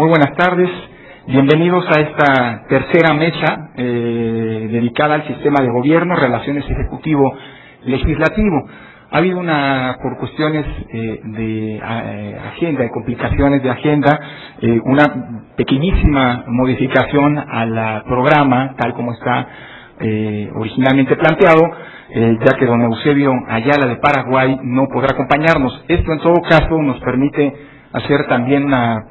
Muy buenas tardes. Bienvenidos a esta tercera mesa dedicada al sistema de gobierno, relaciones ejecutivo-legislativo. Ha habido por cuestiones de agenda, de complicaciones de agenda, una pequeñísima modificación al programa, tal como está originalmente planteado, ya que don Eusebio Ayala de Paraguay no podrá acompañarnos. Esto en todo caso nos permite hacer también una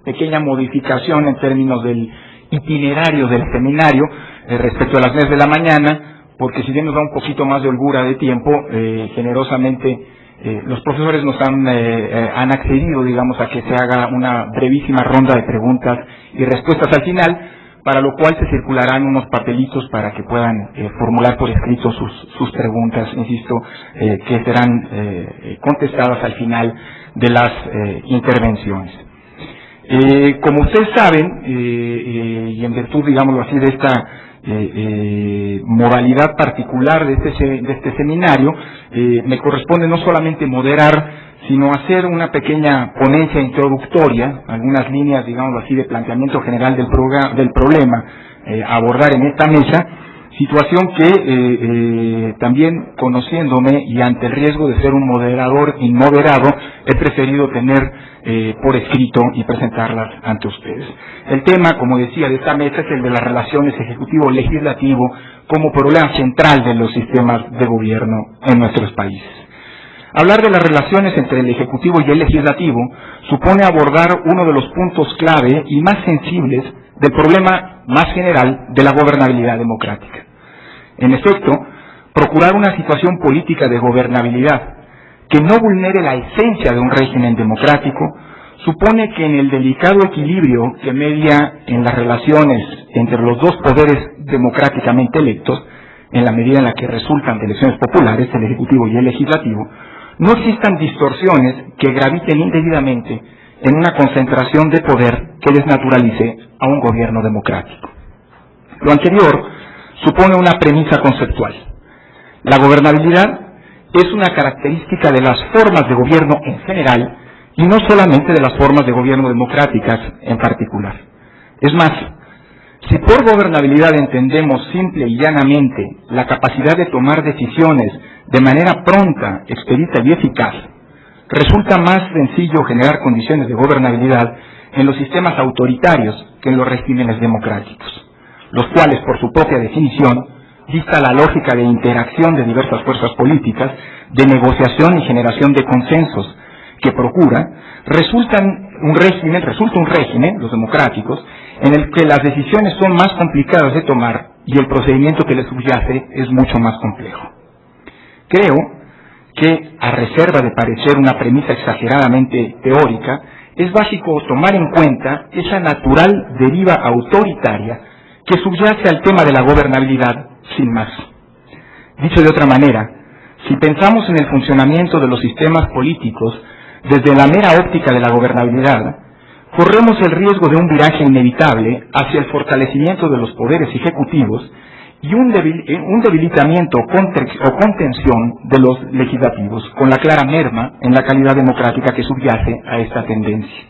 pequeña modificación en términos del itinerario del seminario respecto a las 10 de la mañana, porque si bien nos da un poquito más de holgura de tiempo, generosamente los profesores nos han accedido, digamos, a que se haga una brevísima ronda de preguntas y respuestas al final, para lo cual se circularán unos papelitos para que puedan formular por escrito sus preguntas, insisto, que serán contestadas al final de las intervenciones. Como ustedes saben, y en virtud, digámoslo así, de esta modalidad particular de este seminario, me corresponde no solamente moderar, sino hacer una pequeña ponencia introductoria, algunas líneas, digámoslo así, de planteamiento general del problema a abordar en esta mesa, situación que también conociéndome y ante el riesgo de ser un moderador inmoderado, he preferido tener por escrito y presentarlas ante ustedes. El tema, como decía, de esta mesa es el de las relaciones ejecutivo-legislativo como problema central de los sistemas de gobierno en nuestros países. Hablar de las relaciones entre el Ejecutivo y el Legislativo supone abordar uno de los puntos clave y más sensibles del problema más general de la gobernabilidad democrática. En efecto, procurar una situación política de gobernabilidad que no vulnere la esencia de un régimen democrático supone que en el delicado equilibrio que media en las relaciones entre los dos poderes democráticamente electos, en la medida en la que resultan de elecciones populares, el Ejecutivo y el Legislativo, no existan distorsiones que graviten indebidamente en una concentración de poder que desnaturalice a un gobierno democrático. Lo anterior supone una premisa conceptual. La gobernabilidad es una característica de las formas de gobierno en general y no solamente de las formas de gobierno democráticas en particular. Es más, si por gobernabilidad entendemos simple y llanamente la capacidad de tomar decisiones de manera pronta, expedita y eficaz, resulta más sencillo generar condiciones de gobernabilidad en los sistemas autoritarios que en los regímenes democráticos, los cuales, por su propia definición, vista la lógica de interacción de diversas fuerzas políticas, de negociación y generación de consensos que procura, resulta un régimen, los democráticos, en el que las decisiones son más complicadas de tomar y el procedimiento que les subyace es mucho más complejo. Creo que, a reserva de parecer una premisa exageradamente teórica, es básico tomar en cuenta esa natural deriva autoritaria que subyace al tema de la gobernabilidad sin más. Dicho de otra manera, si pensamos en el funcionamiento de los sistemas políticos desde la mera óptica de la gobernabilidad, corremos el riesgo de un viraje inevitable hacia el fortalecimiento de los poderes ejecutivos y un debilitamiento o contención de los legislativos, con la clara merma en la calidad democrática que subyace a esta tendencia.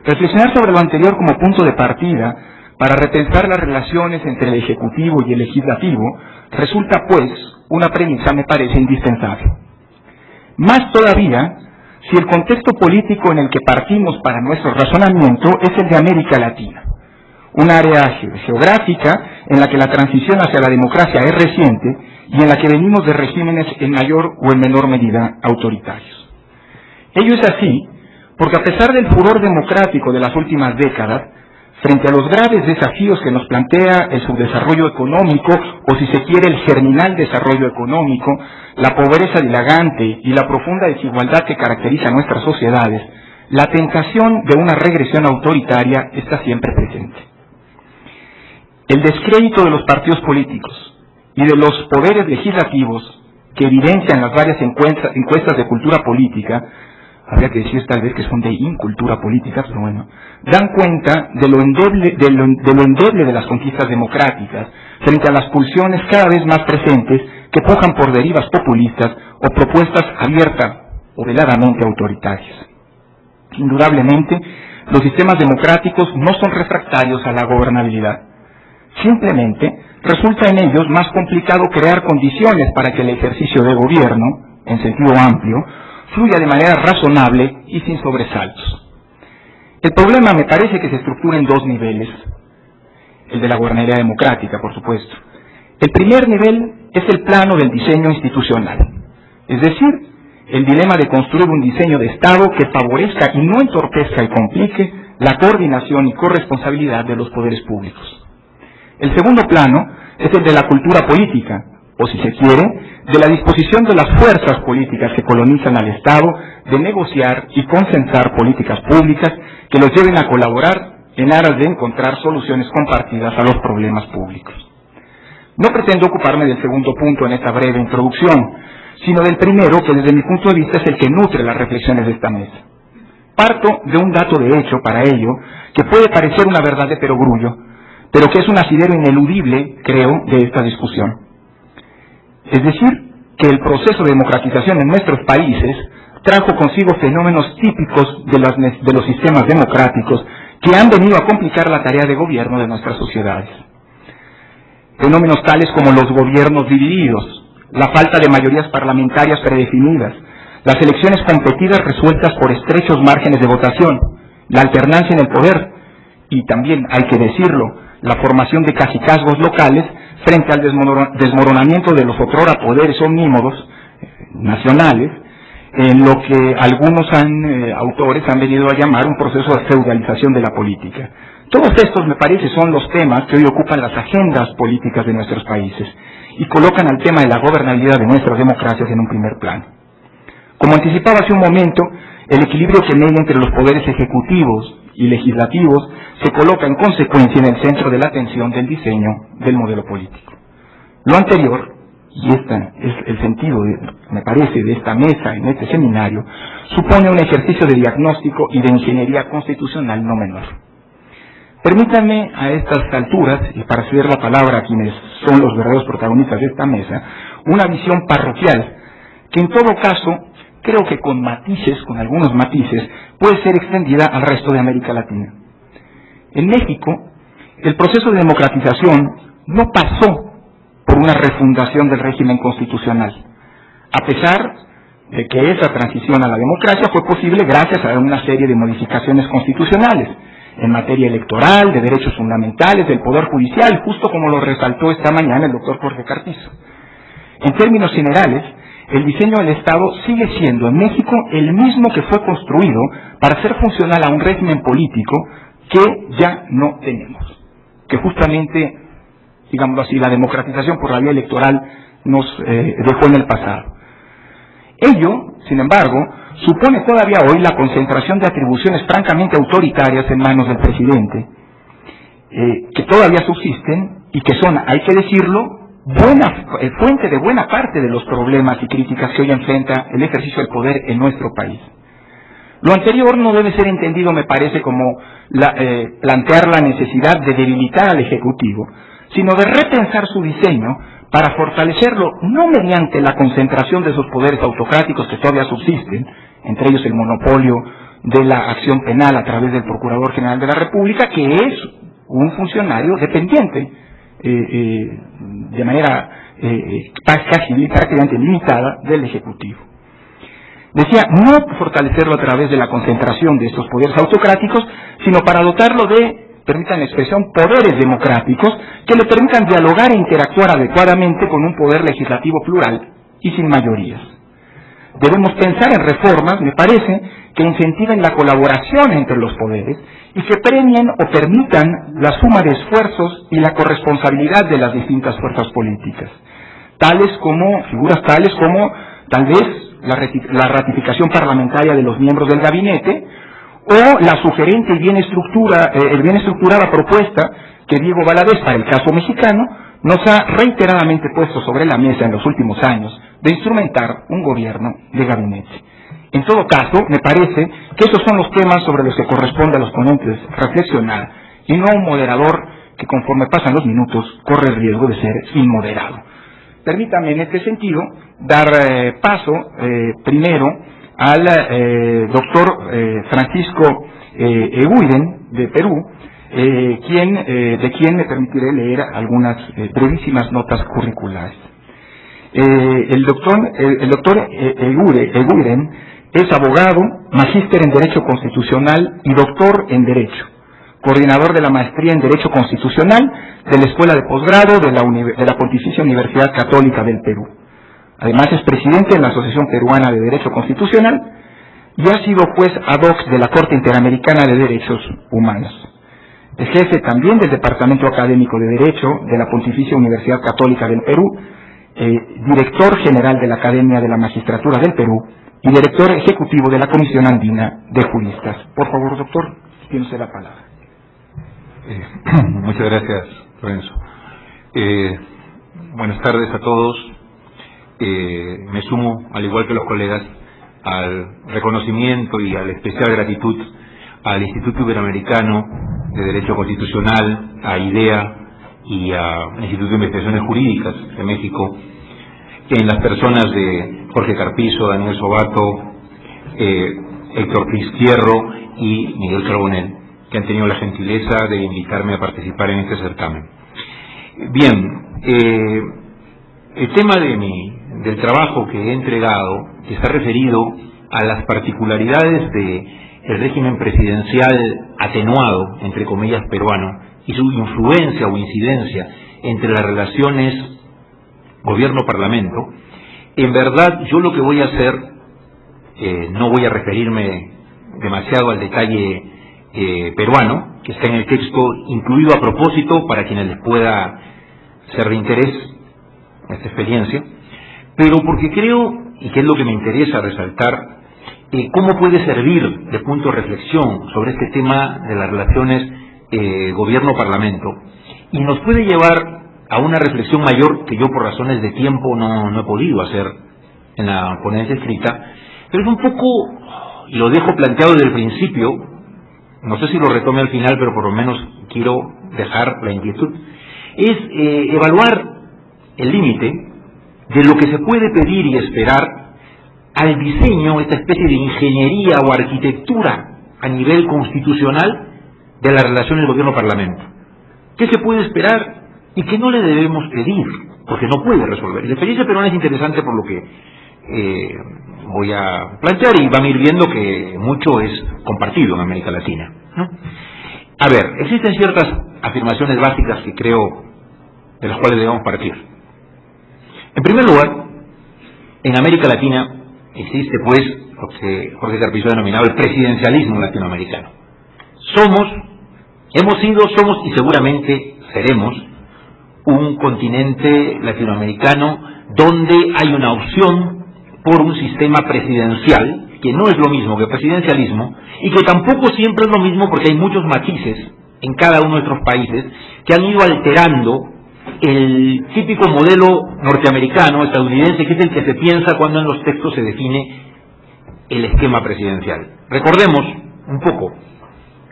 Reflexionar sobre lo anterior como punto de partida para repensar las relaciones entre el Ejecutivo y el Legislativo resulta, pues, una premisa, me parece, indispensable. Más todavía, si el contexto político en el que partimos para nuestro razonamiento es el de América Latina, un área geográfica en la que la transición hacia la democracia es reciente y en la que venimos de regímenes en mayor o en menor medida autoritarios. Ello es así porque, a pesar del furor democrático de las últimas décadas, frente a los graves desafíos que nos plantea el subdesarrollo económico, o si se quiere el germinal desarrollo económico, la pobreza dilagante y la profunda desigualdad que caracteriza a nuestras sociedades, la tentación de una regresión autoritaria está siempre presente. El descrédito de los partidos políticos y de los poderes legislativos que evidencian las varias encuestas de cultura política, habría que decir tal vez que son de incultura política, pero bueno, dan cuenta de lo endeble de las conquistas democráticas frente a las pulsiones cada vez más presentes que pujan por derivas populistas o propuestas abierta o veladamente autoritarias. Indudablemente, los sistemas democráticos no son refractarios a la gobernabilidad. Simplemente resulta en ellos más complicado crear condiciones para que el ejercicio de gobierno, en sentido amplio, fluya de manera razonable y sin sobresaltos. El problema me parece que se estructura en dos niveles, el de la gobernabilidad democrática, por supuesto. El primer nivel es el plano del diseño institucional, es decir, el dilema de construir un diseño de Estado que favorezca y no entorpezca y complique la coordinación y corresponsabilidad de los poderes públicos. El segundo plano es el de la cultura política, o si se quiere, de la disposición de las fuerzas políticas que colonizan al Estado de negociar y consensar políticas públicas que los lleven a colaborar en aras de encontrar soluciones compartidas a los problemas públicos. No pretendo ocuparme del segundo punto en esta breve introducción, sino del primero, que desde mi punto de vista es el que nutre las reflexiones de esta mesa. Parto de un dato de hecho para ello, que puede parecer una verdad de perogrullo, pero que es un asidero ineludible, creo, de esta discusión. Es decir, que el proceso de democratización en nuestros países trajo consigo fenómenos típicos de los sistemas democráticos que han venido a complicar la tarea de gobierno de nuestras sociedades. Fenómenos tales como los gobiernos divididos, la falta de mayorías parlamentarias predefinidas, las elecciones competidas resueltas por estrechos márgenes de votación, la alternancia en el poder y también, hay que decirlo, la formación de cacicazgos locales frente al desmoronamiento de los otrora poderes omnímodos nacionales, en lo que algunos autores han venido a llamar un proceso de feudalización de la política. Todos estos, me parece, son los temas que hoy ocupan las agendas políticas de nuestros países y colocan al tema de la gobernabilidad de nuestras democracias en un primer plano. Como anticipaba hace un momento, el equilibrio que media entre los poderes ejecutivos y legislativos se coloca en consecuencia en el centro de la atención del diseño del modelo político. Lo anterior, y este es el sentido, me parece, de esta mesa, en este seminario, supone un ejercicio de diagnóstico y de ingeniería constitucional no menor. Permítanme a estas alturas, y para ceder la palabra a quienes son los verdaderos protagonistas de esta mesa, una visión parroquial, que en todo caso, creo que con matices, con algunos matices, puede ser extendida al resto de América Latina. En México, el proceso de democratización no pasó por una refundación del régimen constitucional, a pesar de que esa transición a la democracia fue posible gracias a una serie de modificaciones constitucionales, en materia electoral, de derechos fundamentales, del Poder Judicial, justo como lo resaltó esta mañana el doctor Jorge Carpizo. En términos generales, el diseño del Estado sigue siendo en México el mismo que fue construido para hacer funcional a un régimen político que ya no tenemos, que justamente, digámoslo así, la democratización por la vía electoral nos dejó en el pasado. Ello, sin embargo, supone todavía hoy la concentración de atribuciones francamente autoritarias en manos del presidente, que todavía subsisten y que son, hay que decirlo, fuente de buena parte de los problemas y críticas que hoy enfrenta el ejercicio del poder en nuestro país. Lo anterior no debe ser entendido, me parece, como plantear la necesidad de debilitar al Ejecutivo, sino de repensar su diseño para fortalecerlo no mediante la concentración de esos poderes autocráticos que todavía subsisten, entre ellos el monopolio de la acción penal a través del Procurador General de la República, que es un funcionario dependiente de manera casi prácticamente limitada del Ejecutivo. Decía, no fortalecerlo a través de la concentración de estos poderes autocráticos, sino para dotarlo de, permitan la expresión, poderes democráticos que le permitan dialogar e interactuar adecuadamente con un poder legislativo plural y sin mayorías. Debemos pensar en reformas, me parece, que incentiven la colaboración entre los poderes y que premien o permitan la suma de esfuerzos y la corresponsabilidad de las distintas fuerzas políticas, figuras tales como, tal vez, la ratificación parlamentaria de los miembros del gabinete, o la sugerente y bien estructurada propuesta que Diego Valadez, para el caso mexicano, nos ha reiteradamente puesto sobre la mesa en los últimos años de instrumentar un gobierno de gabinete. En todo caso, me parece que esos son los temas sobre los que corresponde a los ponentes reflexionar, y no a un moderador que, conforme pasan los minutos, corre el riesgo de ser inmoderado. Permítanme en este sentido dar paso primero al doctor Francisco Eguiren, de Perú, de quien me permitiré leer algunas brevísimas notas curriculares. El doctor Eguiren es abogado, magíster en Derecho Constitucional y doctor en Derecho, coordinador de la maestría en Derecho Constitucional de la Escuela de Posgrado de la Pontificia Universidad Católica del Perú. Además es presidente de la Asociación Peruana de Derecho Constitucional y ha sido juez ad hoc de la Corte Interamericana de Derechos Humanos. Es jefe también del Departamento Académico de Derecho de la Pontificia Universidad Católica del Perú, director general de la Academia de la Magistratura del Perú y director ejecutivo de la Comisión Andina de Juristas. Por favor, doctor, tiene usted la palabra. Muchas gracias, Lorenzo. Buenas tardes a todos. Me sumo, al igual que los colegas, al reconocimiento y a la especial gratitud al Instituto Iberoamericano de Derecho Constitucional, a IDEA y al Instituto de Investigaciones Jurídicas de México, en las personas de Jorge Carpizo, Daniel Sobato, Héctor Cristierro y Miguel Carbonell, que han tenido la gentileza de invitarme a participar en este certamen. Bien, el tema del trabajo que he entregado está referido a las particularidades del régimen presidencial atenuado, entre comillas, peruano, y su influencia o incidencia entre las relaciones gobierno-parlamento. En verdad, yo lo que voy a hacer, no voy a referirme demasiado al detalle peruano, que está en el texto, incluido a propósito para quienes les pueda ser de interés esta experiencia, pero porque creo, y que es lo que me interesa resaltar, cómo puede servir de punto de reflexión sobre este tema de las relaciones gobierno-parlamento, y nos puede llevar a una reflexión mayor que yo por razones de tiempo no he podido hacer en la ponencia escrita, pero es un poco, y lo dejo planteado desde el principio, no sé si lo retome al final, pero por lo menos quiero dejar la inquietud, es evaluar el límite de lo que se puede pedir y esperar al diseño, esta especie de ingeniería o arquitectura a nivel constitucional de las relaciones gobierno-parlamento. ¿Qué se puede esperar y qué no le debemos pedir? Porque no puede resolver. Y la experiencia peruana es interesante por lo que voy a plantear, y van a ir viendo que mucho es compartido en América Latina, ¿no? A ver, existen ciertas afirmaciones básicas que creo de las cuales debemos partir. En primer lugar, en América Latina existe pues lo que Jorge Carpizo ha denominado el presidencialismo latinoamericano. Hemos sido, somos y seguramente seremos un continente latinoamericano donde hay una opción por un sistema presidencial, que no es lo mismo que presidencialismo, y que tampoco siempre es lo mismo porque hay muchos matices en cada uno de nuestros países que han ido alterando el típico modelo norteamericano, estadounidense, que es el que se piensa cuando en los textos se define el esquema presidencial. Recordemos un poco,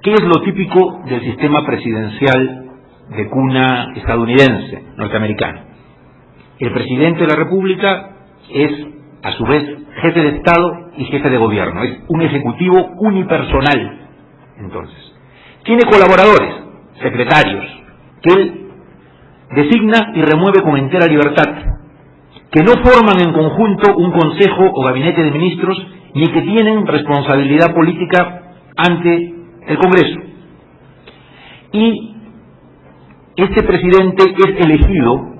¿qué es lo típico del sistema presidencial de cuna estadounidense, norteamericano? El presidente de la República es, a su vez, jefe de Estado y jefe de gobierno. Es un ejecutivo unipersonal, entonces. Tiene colaboradores, secretarios, que él designa y remueve con entera libertad, que no forman en conjunto un consejo o gabinete de ministros, ni que tienen responsabilidad política ante el Congreso. Y este presidente es elegido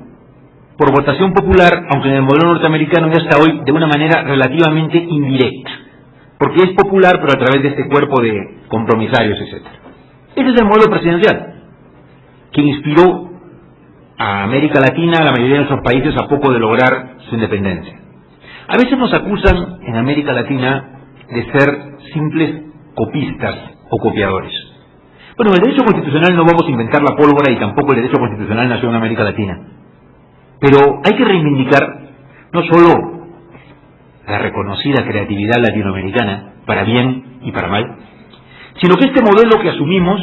por votación popular, aunque en el modelo norteamericano ya hasta hoy de una manera relativamente indirecta, porque es popular pero a través de este cuerpo de compromisarios, etc. Ese es el modelo presidencial que inspiró a América Latina, a la mayoría de nuestros países, a poco de lograr su independencia. A veces nos acusan en América Latina de ser simples copistas o copiadores. Bueno, el derecho constitucional no vamos a inventar la pólvora, y tampoco el derecho constitucional nació en América Latina. Pero hay que reivindicar no solo la reconocida creatividad latinoamericana, para bien y para mal, sino que este modelo que asumimos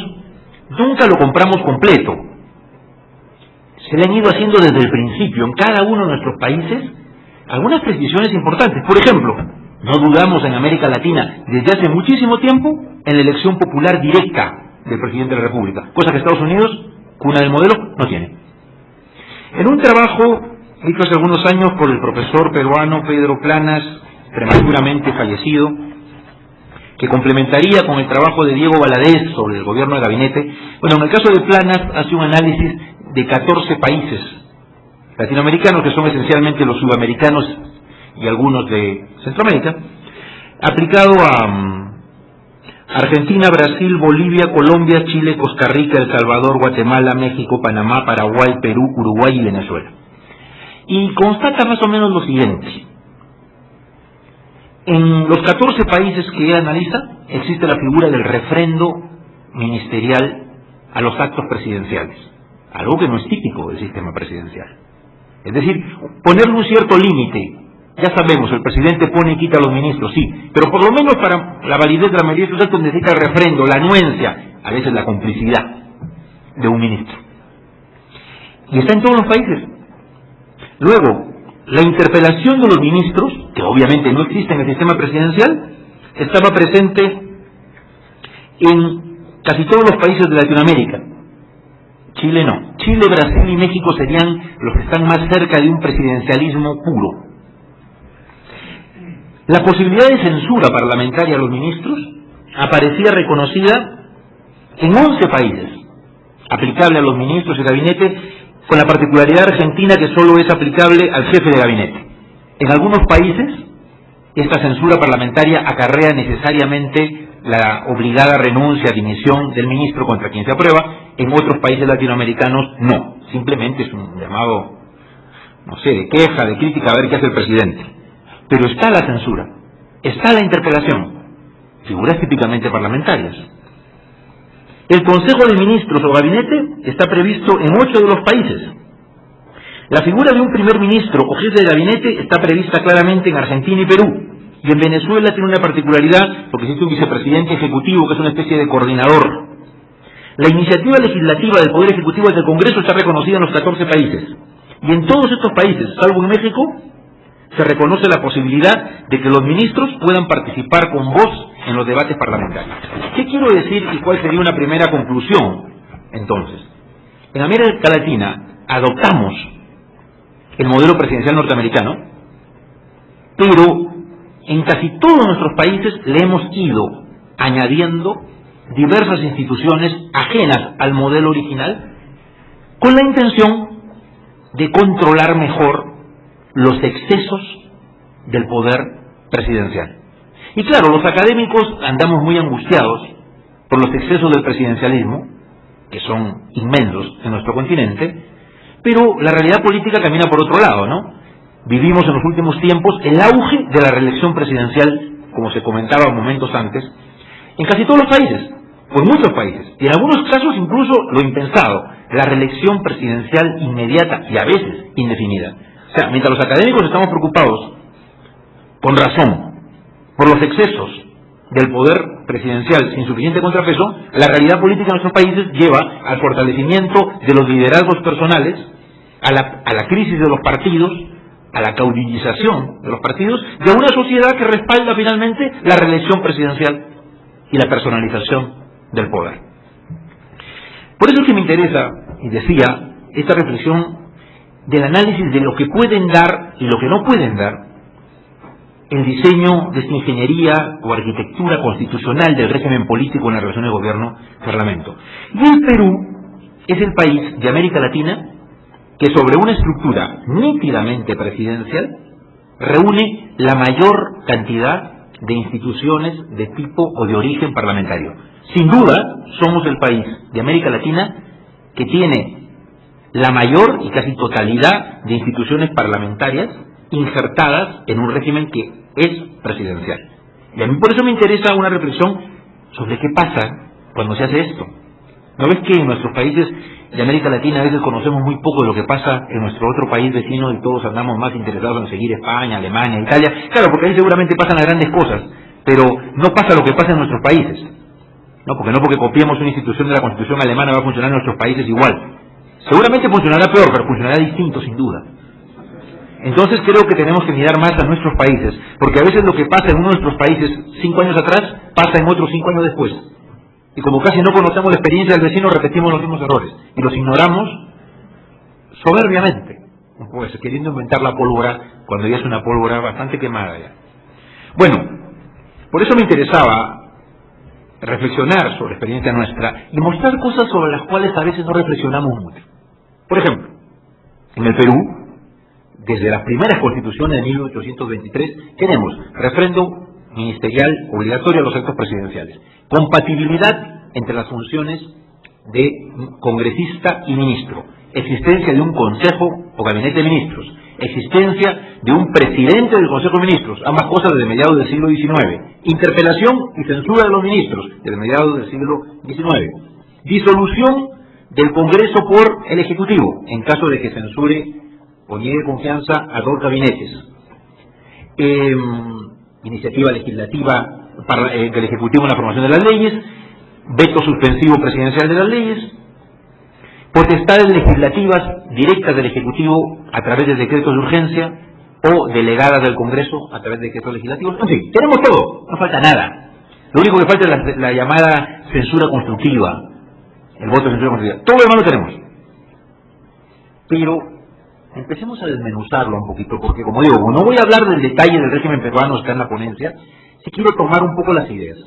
nunca lo compramos completo. Se le han ido haciendo desde el principio en cada uno de nuestros países algunas precisiones importantes. Por ejemplo, No dudamos en América Latina desde hace muchísimo tiempo en la elección popular directa del presidente de la República, cosa que Estados Unidos, cuna del modelo, no tiene. En un trabajo hecho hace algunos años por el profesor peruano Pedro Planas, prematuramente fallecido, que complementaría con el trabajo de Diego Valadez sobre el gobierno de gabinete, bueno, en el caso de Planas hace un análisis de 14 países latinoamericanos, que son esencialmente los sudamericanos y algunos de Centroamérica, aplicado a Argentina, Brasil, Bolivia, Colombia, Chile, Costa Rica, El Salvador, Guatemala, México, Panamá, Paraguay, Perú, Uruguay y Venezuela. Y constata más o menos lo siguiente. En los 14 países que él analiza, existe la figura del refrendo ministerial a los actos presidenciales, algo que no es típico del sistema presidencial. Es decir, ponerle un cierto límite. Ya sabemos, el presidente pone y quita a los ministros, sí, pero por lo menos para la validez de la mayoría de sus actos necesita el refrendo, la anuencia, a veces la complicidad de un ministro. Y está en todos los países. Luego, la interpelación de los ministros, que obviamente no existe en el sistema presidencial, estaba presente en casi todos los países de Latinoamérica. Chile no. Chile, Brasil y México serían los que están más cerca de un presidencialismo puro. La posibilidad de censura parlamentaria a los ministros aparecía reconocida en 11 países, aplicable a los ministros y gabinete, con la particularidad argentina que solo es aplicable al jefe de gabinete. En algunos países, esta censura parlamentaria acarrea necesariamente la obligada renuncia, dimisión del ministro contra quien se aprueba. En otros países latinoamericanos no, simplemente es un llamado, no sé, de queja, de crítica, a ver qué hace el presidente. Pero está la censura, está la interpelación, figuras típicamente parlamentarias. El Consejo de Ministros o Gabinete está previsto en 8 de los países. La figura de un primer ministro o jefe de gabinete está prevista claramente en Argentina y Perú. Y en Venezuela tiene una particularidad porque existe un vicepresidente ejecutivo que es una especie de coordinador. La iniciativa legislativa del Poder Ejecutivo del Congreso está reconocida en los 14 países. Y en todos estos países, salvo en México, se reconoce la posibilidad de que los ministros puedan participar con voz en los debates parlamentarios. ¿Qué quiero decir y cuál sería una primera conclusión? Entonces, en América Latina adoptamos el modelo presidencial norteamericano, pero en casi todos nuestros países le hemos ido añadiendo diversas instituciones ajenas al modelo original con la intención de controlar mejor los excesos del poder presidencial. Y claro, los académicos andamos muy angustiados por los excesos del presidencialismo, que son inmensos en nuestro continente, pero la realidad política camina por otro lado, ¿no? Vivimos en los últimos tiempos el auge de la reelección presidencial, como se comentaba momentos antes, en casi todos los países, o en muchos países, y en algunos casos incluso lo impensado, la reelección presidencial inmediata y a veces indefinida. O sea, mientras los académicos estamos preocupados, con razón, por los excesos del poder presidencial sin suficiente contrapeso, la realidad política de nuestros países lleva al fortalecimiento de los liderazgos personales, a la crisis de los partidos, a la caudillización de los partidos, de una sociedad que respalda finalmente la reelección presidencial y la personalización del poder. Por eso es que me interesa, y decía, esta reflexión del análisis de lo que pueden dar y lo que no pueden dar el diseño de esta ingeniería o arquitectura constitucional del régimen político en la relación de gobierno-parlamento. Y el Perú es el país de América Latina que sobre una estructura nítidamente presidencial reúne la mayor cantidad de instituciones de tipo o de origen parlamentario. Sin duda, somos el país de América Latina que tiene la mayor y casi totalidad de instituciones parlamentarias injertadas en un régimen que es presidencial. Y a mí por eso me interesa una reflexión sobre qué pasa cuando se hace esto. ¿No ves que en nuestros países de América Latina a veces conocemos muy poco de lo que pasa en nuestro otro país vecino y todos andamos más interesados en seguir España, Alemania, Italia? Claro, porque ahí seguramente pasan las grandes cosas, pero no pasa lo que pasa en nuestros países. No porque copiemos una institución de la Constitución alemana va a funcionar en nuestros países igual. Seguramente funcionará peor, pero funcionará distinto sin duda. Entonces creo que tenemos que mirar más a nuestros países, porque a veces lo que pasa en uno de nuestros países 5 años atrás, pasa en otros 5 años después. Y como casi no conocemos la experiencia del vecino, repetimos los mismos errores. Y los ignoramos soberbiamente, pues queriendo inventar la pólvora, cuando ya es una pólvora bastante quemada ya. Bueno, por eso me interesaba reflexionar sobre la experiencia nuestra y mostrar cosas sobre las cuales a veces no reflexionamos mucho. Por ejemplo, en el Perú, desde las primeras constituciones de 1823, tenemos referéndum ministerial obligatorio a los actos presidenciales, compatibilidad entre las funciones de congresista y ministro, existencia de un consejo o gabinete de ministros, existencia de un presidente del Consejo de Ministros, ambas cosas desde mediados del siglo XIX, interpelación y censura de los ministros, desde mediados del siglo XIX, disolución del Congreso por el Ejecutivo, en caso de que censure o niegue confianza a 2 gabinetes, iniciativa legislativa del Ejecutivo en la formación de las leyes, veto suspensivo presidencial de las leyes, potestades legislativas directas del Ejecutivo a través de decretos de urgencia o delegadas del Congreso a través de decretos legislativos. En fin, tenemos todo, no falta nada. Lo único que falta es la llamada censura constructiva, el voto de censura constructiva. Todo lo demás lo tenemos. Pero empecemos a desmenuzarlo un poquito, porque como digo, no voy a hablar del detalle del régimen peruano, está en la ponencia, si quiero tomar un poco las ideas,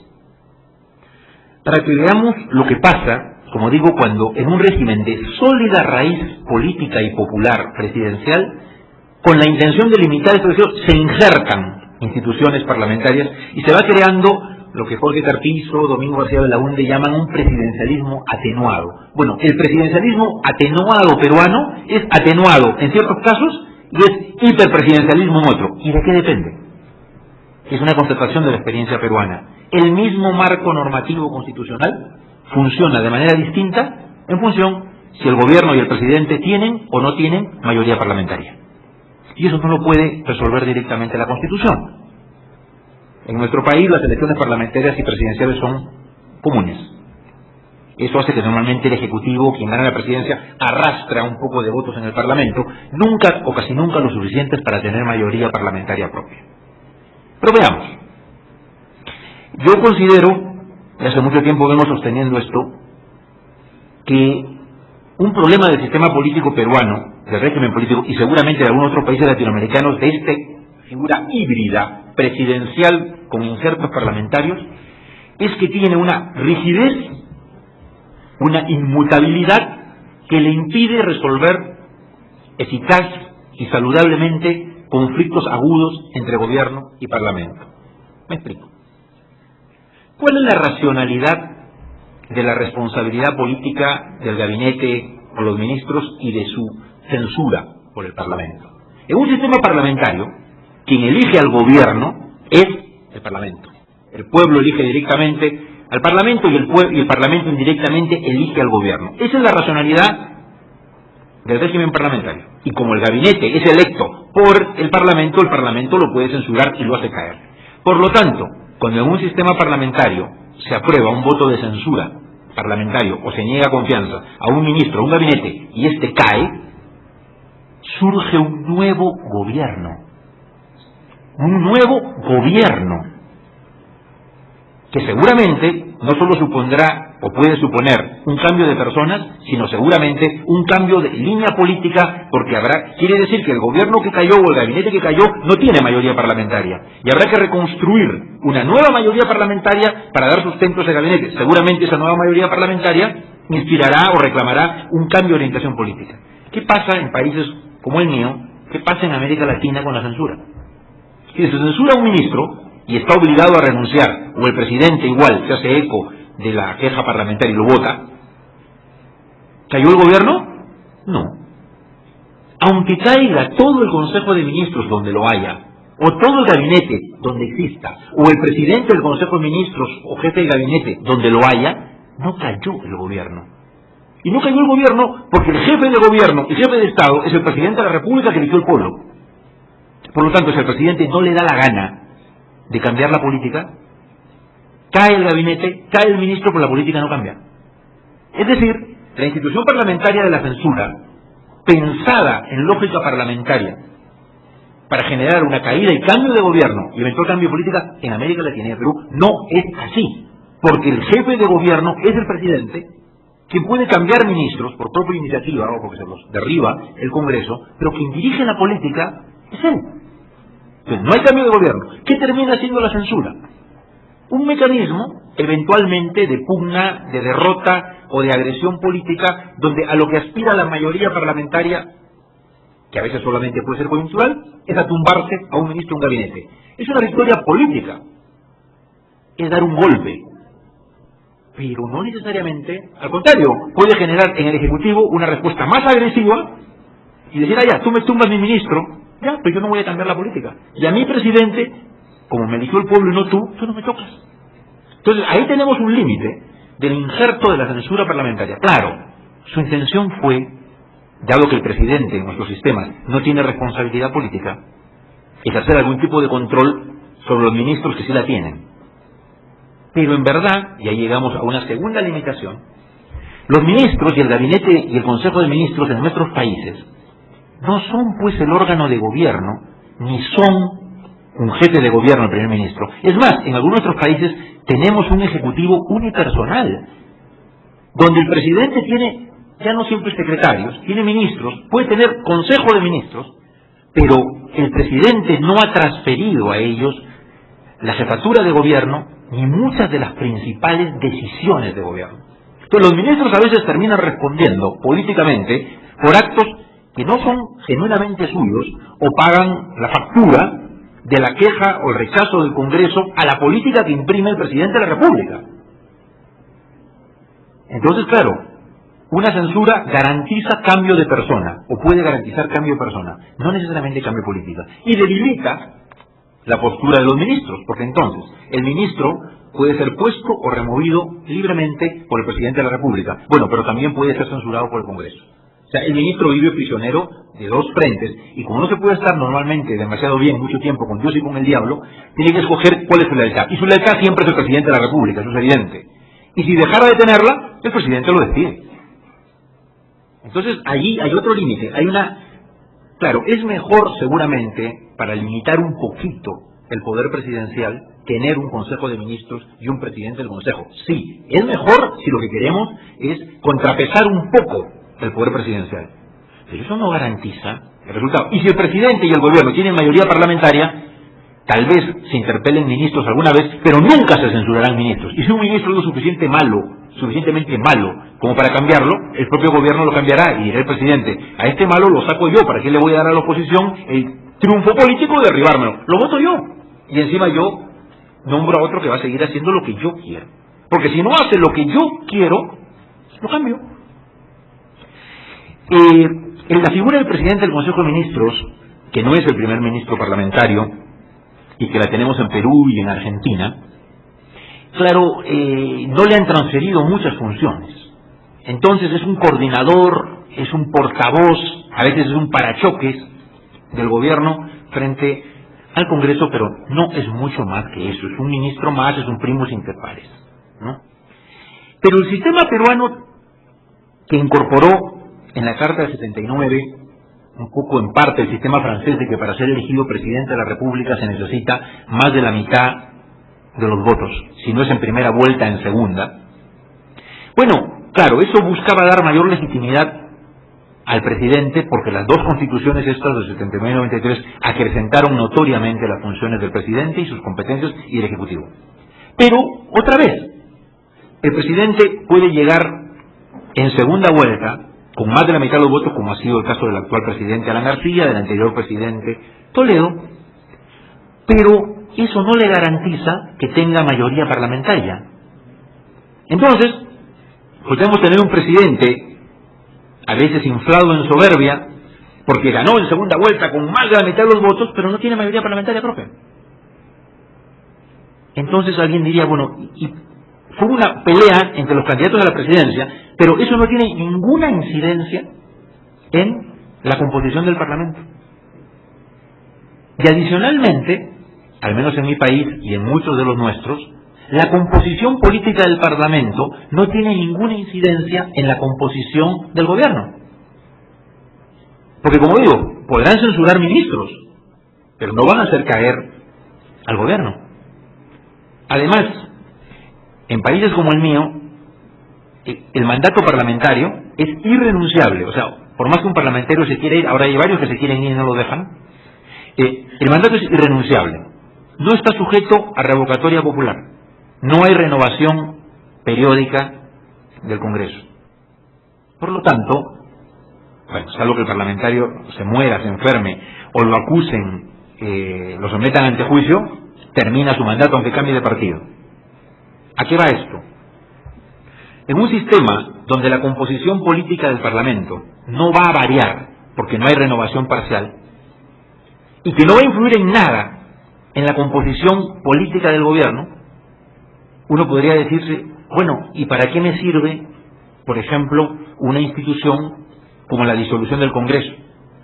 para que veamos lo que pasa, como digo, cuando en un régimen de sólida raíz política y popular presidencial, con la intención de limitar esta decisión, se injertan instituciones parlamentarias y se va creando lo que Jorge Carpizo, Domingo García Belaúnde llaman un presidencialismo atenuado. Bueno, el presidencialismo atenuado peruano es atenuado en ciertos casos y es hiperpresidencialismo en otro. ¿Y de qué depende? Es una constatación de la experiencia peruana. El mismo marco normativo constitucional funciona de manera distinta en función si el gobierno y el presidente tienen o no tienen mayoría parlamentaria. Y eso no lo puede resolver directamente la Constitución. En nuestro país las elecciones parlamentarias y presidenciales son comunes. Eso hace que normalmente el Ejecutivo, quien gana la presidencia, arrastra un poco de votos en el Parlamento, nunca o casi nunca lo suficientes para tener mayoría parlamentaria propia. Pero veamos. Yo considero, y hace mucho tiempo vengo sosteniendo esto, que un problema del sistema político peruano, del régimen político, y seguramente de algunos otros países latinoamericanos, de esta figura híbrida presidencial con insertos parlamentarios, es que tiene una rigidez, una inmutabilidad que le impide resolver eficaz y saludablemente conflictos agudos entre gobierno y parlamento. Me explico. ¿Cuál es la racionalidad de la responsabilidad política del gabinete o los ministros y de su censura por el Parlamento? En un sistema parlamentario, quien elige al gobierno es el Parlamento. El pueblo elige directamente al Parlamento y el Parlamento indirectamente elige al gobierno. Esa es la racionalidad del régimen parlamentario. Y como el gabinete es electo por el Parlamento lo puede censurar y lo hace caer. Por lo tanto, cuando en un sistema parlamentario se aprueba un voto de censura parlamentario o se niega confianza a un ministro o un gabinete y este cae, surge un nuevo gobierno. Un nuevo gobierno que seguramente no solo supondrá o puede suponer un cambio de personas, sino seguramente un cambio de línea política, porque quiere decir que el gobierno que cayó o el gabinete que cayó no tiene mayoría parlamentaria y habrá que reconstruir una nueva mayoría parlamentaria para dar sustento a ese gabinete. Seguramente esa nueva mayoría parlamentaria inspirará o reclamará un cambio de orientación política. ¿Qué pasa en países como el mío? ¿Qué pasa en América Latina con la censura? Si se censura a un ministro y está obligado a renunciar, o el presidente igual se hace eco de la queja parlamentaria y lo vota, ¿cayó el gobierno? No. Aunque caiga todo el Consejo de Ministros donde lo haya, o todo el gabinete donde exista, o el presidente del Consejo de Ministros o jefe de gabinete donde lo haya, no cayó el gobierno. Y no cayó el gobierno porque el jefe de gobierno y jefe de Estado es el presidente de la República que eligió el pueblo. Por lo tanto, si al presidente no le da la gana de cambiar la política, cae el gabinete, cae el ministro, pero la política no cambia. Es decir, la institución parlamentaria de la censura, pensada en lógica parlamentaria, para generar una caída y cambio de gobierno y eventual cambio de política en América Latina y en Perú no es así, porque el jefe de gobierno es el presidente, quien puede cambiar ministros por propia iniciativa o porque se los derriba el Congreso, pero quien dirige la política es él. Entonces, no hay cambio de gobierno. ¿Qué termina siendo la censura? Un mecanismo, eventualmente, de pugna, de derrota o de agresión política, donde a lo que aspira la mayoría parlamentaria, que a veces solamente puede ser coyuntural, es a tumbarse a un ministro de un gabinete. Es una victoria política, es dar un golpe, pero no necesariamente, al contrario, puede generar en el Ejecutivo una respuesta más agresiva y decir, ah, ya, tú me tumbas mi ministro, ya, pero yo no voy a cambiar la política. Y a mi presidente, como me eligió el pueblo y no tú no me tocas. Entonces, ahí tenemos un límite del injerto de la censura parlamentaria. Claro, su intención fue, dado que el presidente en nuestros sistemas no tiene responsabilidad política, ejercer algún tipo de control sobre los ministros que sí la tienen. Pero en verdad, y ahí llegamos a una segunda limitación, los ministros y el gabinete y el Consejo de Ministros en nuestros países no son pues el órgano de gobierno, ni son un jefe de gobierno, el primer ministro. Es más, en algunos otros países tenemos un ejecutivo unipersonal, donde el presidente tiene, ya no siempre secretarios, tiene ministros, puede tener consejo de ministros, pero el presidente no ha transferido a ellos la jefatura de gobierno ni muchas de las principales decisiones de gobierno. Entonces los ministros a veces terminan respondiendo políticamente por actos que no son genuinamente suyos o pagan la factura de la queja o el rechazo del Congreso a la política que imprime el presidente de la República. Entonces, claro, una censura garantiza cambio de persona o puede garantizar cambio de persona, no necesariamente cambio de política, y debilita la postura de los ministros, porque entonces el ministro puede ser puesto o removido libremente por el presidente de la República. Bueno, pero también puede ser censurado por el Congreso. O sea, el ministro vive prisionero de dos frentes, y como no se puede estar normalmente demasiado bien mucho tiempo con Dios y con el diablo, tiene que escoger cuál es su lealtad. Y su lealtad siempre es el presidente de la República, eso es evidente. Y si dejara de tenerla, el presidente lo despide. Entonces, allí hay otro límite, hay una... Claro, es mejor seguramente, para limitar un poquito el poder presidencial, tener un Consejo de Ministros y un presidente del Consejo. Sí, es mejor si lo que queremos es contrapesar un poco el poder presidencial. Pero eso no garantiza el resultado. Y si el presidente y el gobierno tienen mayoría parlamentaria, tal vez se interpelen ministros alguna vez, pero nunca se censurarán ministros. Y si un ministro es lo suficientemente malo como para cambiarlo, el propio gobierno lo cambiará y dirá el presidente, a este malo lo saco yo, ¿para qué le voy a dar a la oposición el triunfo político de derribármelo? Lo voto yo. Y encima yo nombro a otro que va a seguir haciendo lo que yo quiero. Porque si no hace lo que yo quiero, lo cambio. En la figura del presidente del Consejo de Ministros, que no es el primer ministro parlamentario, y que la tenemos en Perú y en Argentina, claro, no le han transferido muchas funciones. Entonces es un coordinador, es un portavoz, a veces es un parachoques del gobierno frente al Congreso, pero no es mucho más que eso. Es un ministro más, es un primus inter pares, ¿no? Pero el sistema peruano, que incorporó en la Carta del 79, un poco en parte el sistema francés de que para ser elegido presidente de la República se necesita más de la mitad de los votos, si no es en primera vuelta, en segunda. Bueno, claro, eso buscaba dar mayor legitimidad al presidente, porque las dos constituciones estas del 79 y 93 acrecentaron notoriamente las funciones del presidente y sus competencias y del Ejecutivo. Pero, otra vez, el presidente puede llegar en segunda vuelta con más de la mitad de los votos, como ha sido el caso del actual presidente Alan García, del anterior presidente Toledo, pero eso no le garantiza que tenga mayoría parlamentaria. Entonces, podemos tener un presidente a veces inflado en soberbia, porque ganó en segunda vuelta con más de la mitad de los votos, pero no tiene mayoría parlamentaria propia. Entonces alguien diría, bueno, y fue una pelea entre los candidatos a la presidencia, pero eso no tiene ninguna incidencia en la composición del Parlamento. Y adicionalmente, al menos en mi país y en muchos de los nuestros, la composición política del Parlamento no tiene ninguna incidencia en la composición del gobierno. Porque, como digo, podrán censurar ministros, pero no van a hacer caer al gobierno. Además, en países como el mío, el mandato parlamentario es irrenunciable. O sea, por más que un parlamentario se quiera ir, ahora hay varios que se quieren ir y no lo dejan, el mandato es irrenunciable. No está sujeto a revocatoria popular. No hay renovación periódica del Congreso. Por lo tanto, bueno, salvo que el parlamentario se muera, se enferme, o lo acusen, lo sometan ante juicio, termina su mandato aunque cambie de partido. ¿A qué va esto? En un sistema donde la composición política del Parlamento no va a variar porque no hay renovación parcial y que no va a influir en nada en la composición política del gobierno, uno podría decirse, bueno, ¿y para qué me sirve, por ejemplo, una institución como la disolución del Congreso?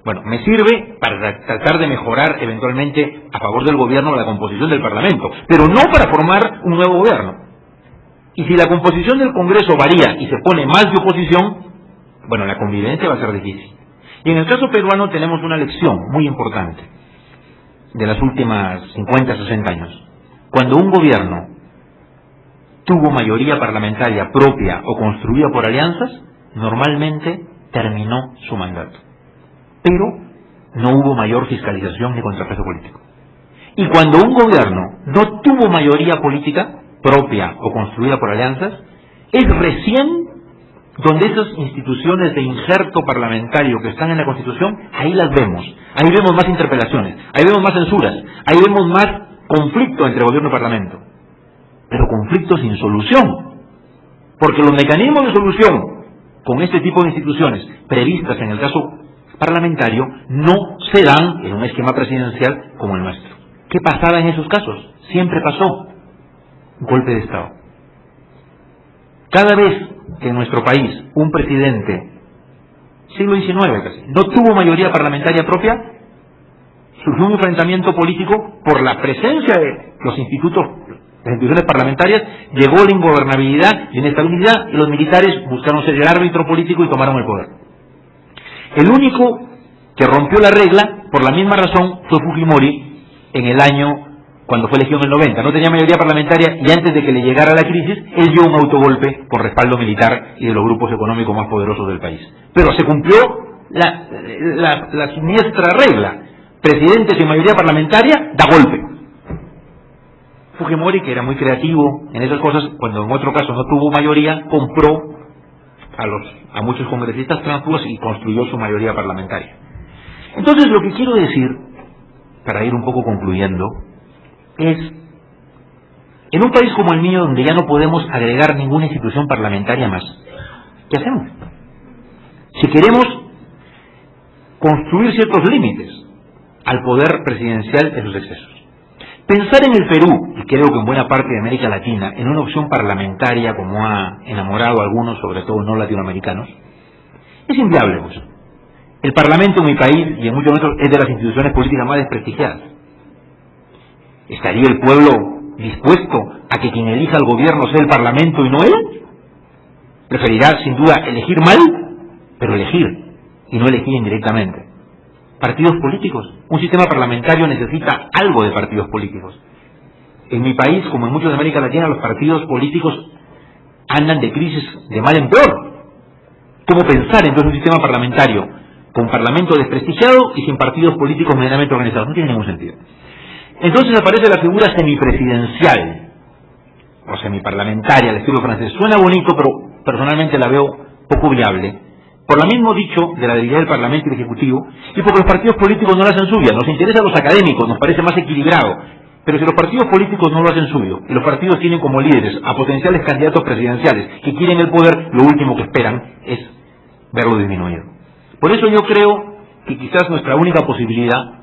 Bueno, me sirve para tratar de mejorar eventualmente a favor del gobierno la composición del Parlamento, pero no para formar un nuevo gobierno. Y si la composición del Congreso varía y se pone más de oposición, bueno, la convivencia va a ser difícil. Y en el caso peruano tenemos una lección muy importante de las últimas 50, 60 años. Cuando un gobierno tuvo mayoría parlamentaria propia o construida por alianzas, normalmente terminó su mandato. Pero no hubo mayor fiscalización ni contrapeso político. Y cuando un gobierno no tuvo mayoría política propia o construida por alianzas, es recién donde esas instituciones de injerto parlamentario que están en la Constitución, ahí las vemos. Ahí vemos más interpelaciones, ahí vemos más censuras, ahí vemos más conflicto entre gobierno y parlamento. Pero conflicto sin solución. Porque los mecanismos de solución con este tipo de instituciones previstas en el caso parlamentario no se dan en un esquema presidencial como el nuestro. ¿Qué pasaba en esos casos? Siempre pasó. Golpe de Estado. Cada vez que en nuestro país un presidente, siglo XIX casi, no tuvo mayoría parlamentaria propia, surgió un enfrentamiento político por la presencia de los institutos, las instituciones parlamentarias, llegó la ingobernabilidad y inestabilidad y los militares buscaron ser el árbitro político y tomaron el poder. El único que rompió la regla, por la misma razón, fue Fujimori en el año cuando fue elegido en el 90, no tenía mayoría parlamentaria y antes de que le llegara la crisis, él dio un autogolpe por respaldo militar y de los grupos económicos más poderosos del país. Pero se cumplió la siniestra regla. Presidente sin mayoría parlamentaria, da golpe. Fujimori, que era muy creativo en esas cosas, cuando en otro caso no tuvo mayoría, compró a muchos congresistas tránsfugas y construyó su mayoría parlamentaria. Entonces, lo que quiero decir, para ir un poco concluyendo, es, en un país como el mío, donde ya no podemos agregar ninguna institución parlamentaria más, ¿qué hacemos? Si queremos construir ciertos límites al poder presidencial en sus excesos. Pensar en el Perú, y creo que en buena parte de América Latina, en una opción parlamentaria como ha enamorado a algunos, sobre todo no latinoamericanos, es inviable, pues. El Parlamento en mi país y en muchos otros es de las instituciones políticas más desprestigiadas. ¿Estaría el pueblo dispuesto a que quien elija al gobierno sea el Parlamento y no él? Preferirá, sin duda, elegir mal, pero elegir, y no elegir indirectamente. Partidos políticos. Un sistema parlamentario necesita algo de partidos políticos. En mi país, como en muchos de América Latina, los partidos políticos andan de crisis de mal en peor. ¿Cómo pensar entonces un sistema parlamentario con parlamento desprestigiado y sin partidos políticos medianamente organizados? No tiene ningún sentido. Entonces aparece la figura semipresidencial o semiparlamentaria al estilo francés. Suena bonito, pero personalmente la veo poco viable. Por lo mismo dicho de la debilidad del Parlamento y del Ejecutivo, y porque los partidos políticos no lo hacen suya. Nos interesa a los académicos, nos parece más equilibrado. Pero si los partidos políticos no lo hacen suyo, y los partidos tienen como líderes a potenciales candidatos presidenciales que quieren el poder, lo último que esperan es verlo disminuido. Por eso yo creo que quizás nuestra única posibilidad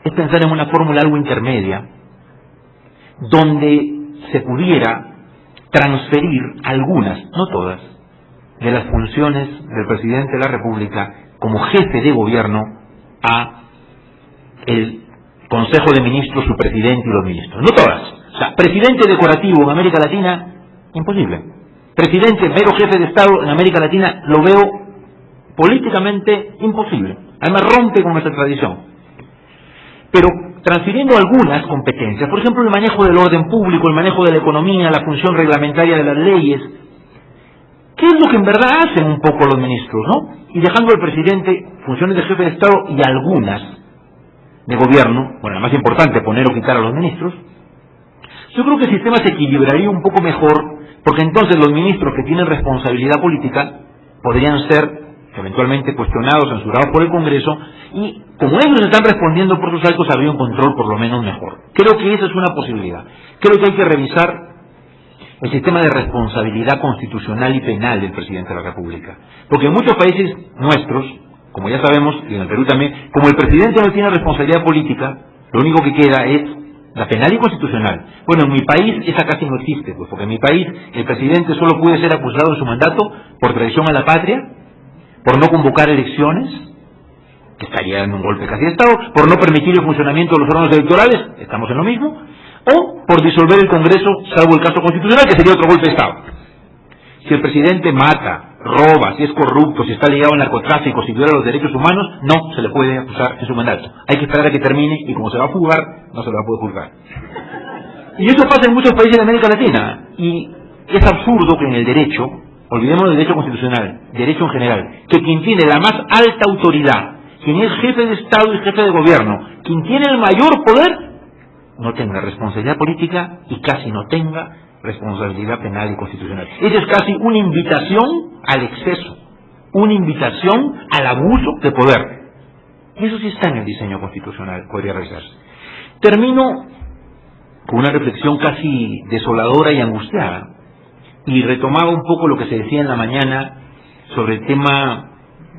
es pensar en una fórmula algo intermedia, donde se pudiera transferir algunas, no todas, de las funciones del presidente de la República como jefe de gobierno a el Consejo de Ministros, su presidente y los ministros. No todas. O sea, presidente decorativo en América Latina, imposible. Presidente, mero jefe de Estado en América Latina, lo veo políticamente imposible. Además rompe con nuestra tradición. Pero transfiriendo algunas competencias, por ejemplo, el manejo del orden público, el manejo de la economía, la función reglamentaria de las leyes, que es lo que en verdad hacen un poco los ministros, ¿no? Y dejando al presidente funciones de jefe de Estado y algunas de gobierno, bueno, la más importante, poner o quitar a los ministros. Yo creo que el sistema se equilibraría un poco mejor, porque entonces los ministros que tienen responsabilidad política podrían ser eventualmente cuestionados, censurados por el Congreso, y como ellos están respondiendo por sus actos, habría un control por lo menos mejor. Creo que esa es una posibilidad. Creo que hay que revisar el sistema de responsabilidad constitucional y penal del presidente de la República. Porque en muchos países nuestros, como ya sabemos, y en el Perú también, como el presidente no tiene responsabilidad política, lo único que queda es la penal y constitucional. Bueno, en mi país esa casi no existe, pues, porque en mi país el presidente solo puede ser acusado en su mandato por traición a la patria, por no convocar elecciones, que estaría en un golpe casi de Estado, por no permitir el funcionamiento de los órganos electorales, estamos en lo mismo, o por disolver el Congreso, salvo el caso constitucional, que sería otro golpe de Estado. Si el presidente mata, roba, si es corrupto, si está ligado al narcotráfico, si viola los derechos humanos, no se le puede acusar en su mandato. Hay que esperar a que termine, y como se va a juzgar, no se le va a poder juzgar. Y eso pasa en muchos países de América Latina, y es absurdo que en el derecho, olvidemos del derecho constitucional, derecho en general, que quien tiene la más alta autoridad, quien es jefe de Estado y jefe de gobierno, quien tiene el mayor poder, no tenga responsabilidad política y casi no tenga responsabilidad penal y constitucional. Esa es casi una invitación al exceso, una invitación al abuso de poder. Y eso sí está en el diseño constitucional, podría realizarse. Termino con una reflexión casi desoladora y angustiada, y retomaba un poco lo que se decía en la mañana sobre el tema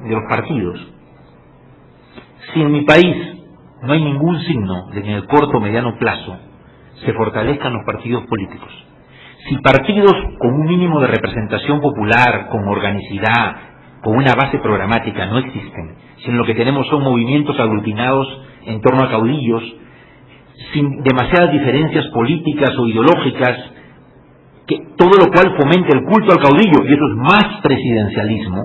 de los partidos. Si en mi país no hay ningún signo de que en el corto o mediano plazo se fortalezcan los partidos políticos, si partidos con un mínimo de representación popular, con organicidad, con una base programática no existen, sino lo que tenemos son movimientos aglutinados en torno a caudillos, sin demasiadas diferencias políticas o ideológicas, que todo lo cual fomente el culto al caudillo, y eso es más presidencialismo,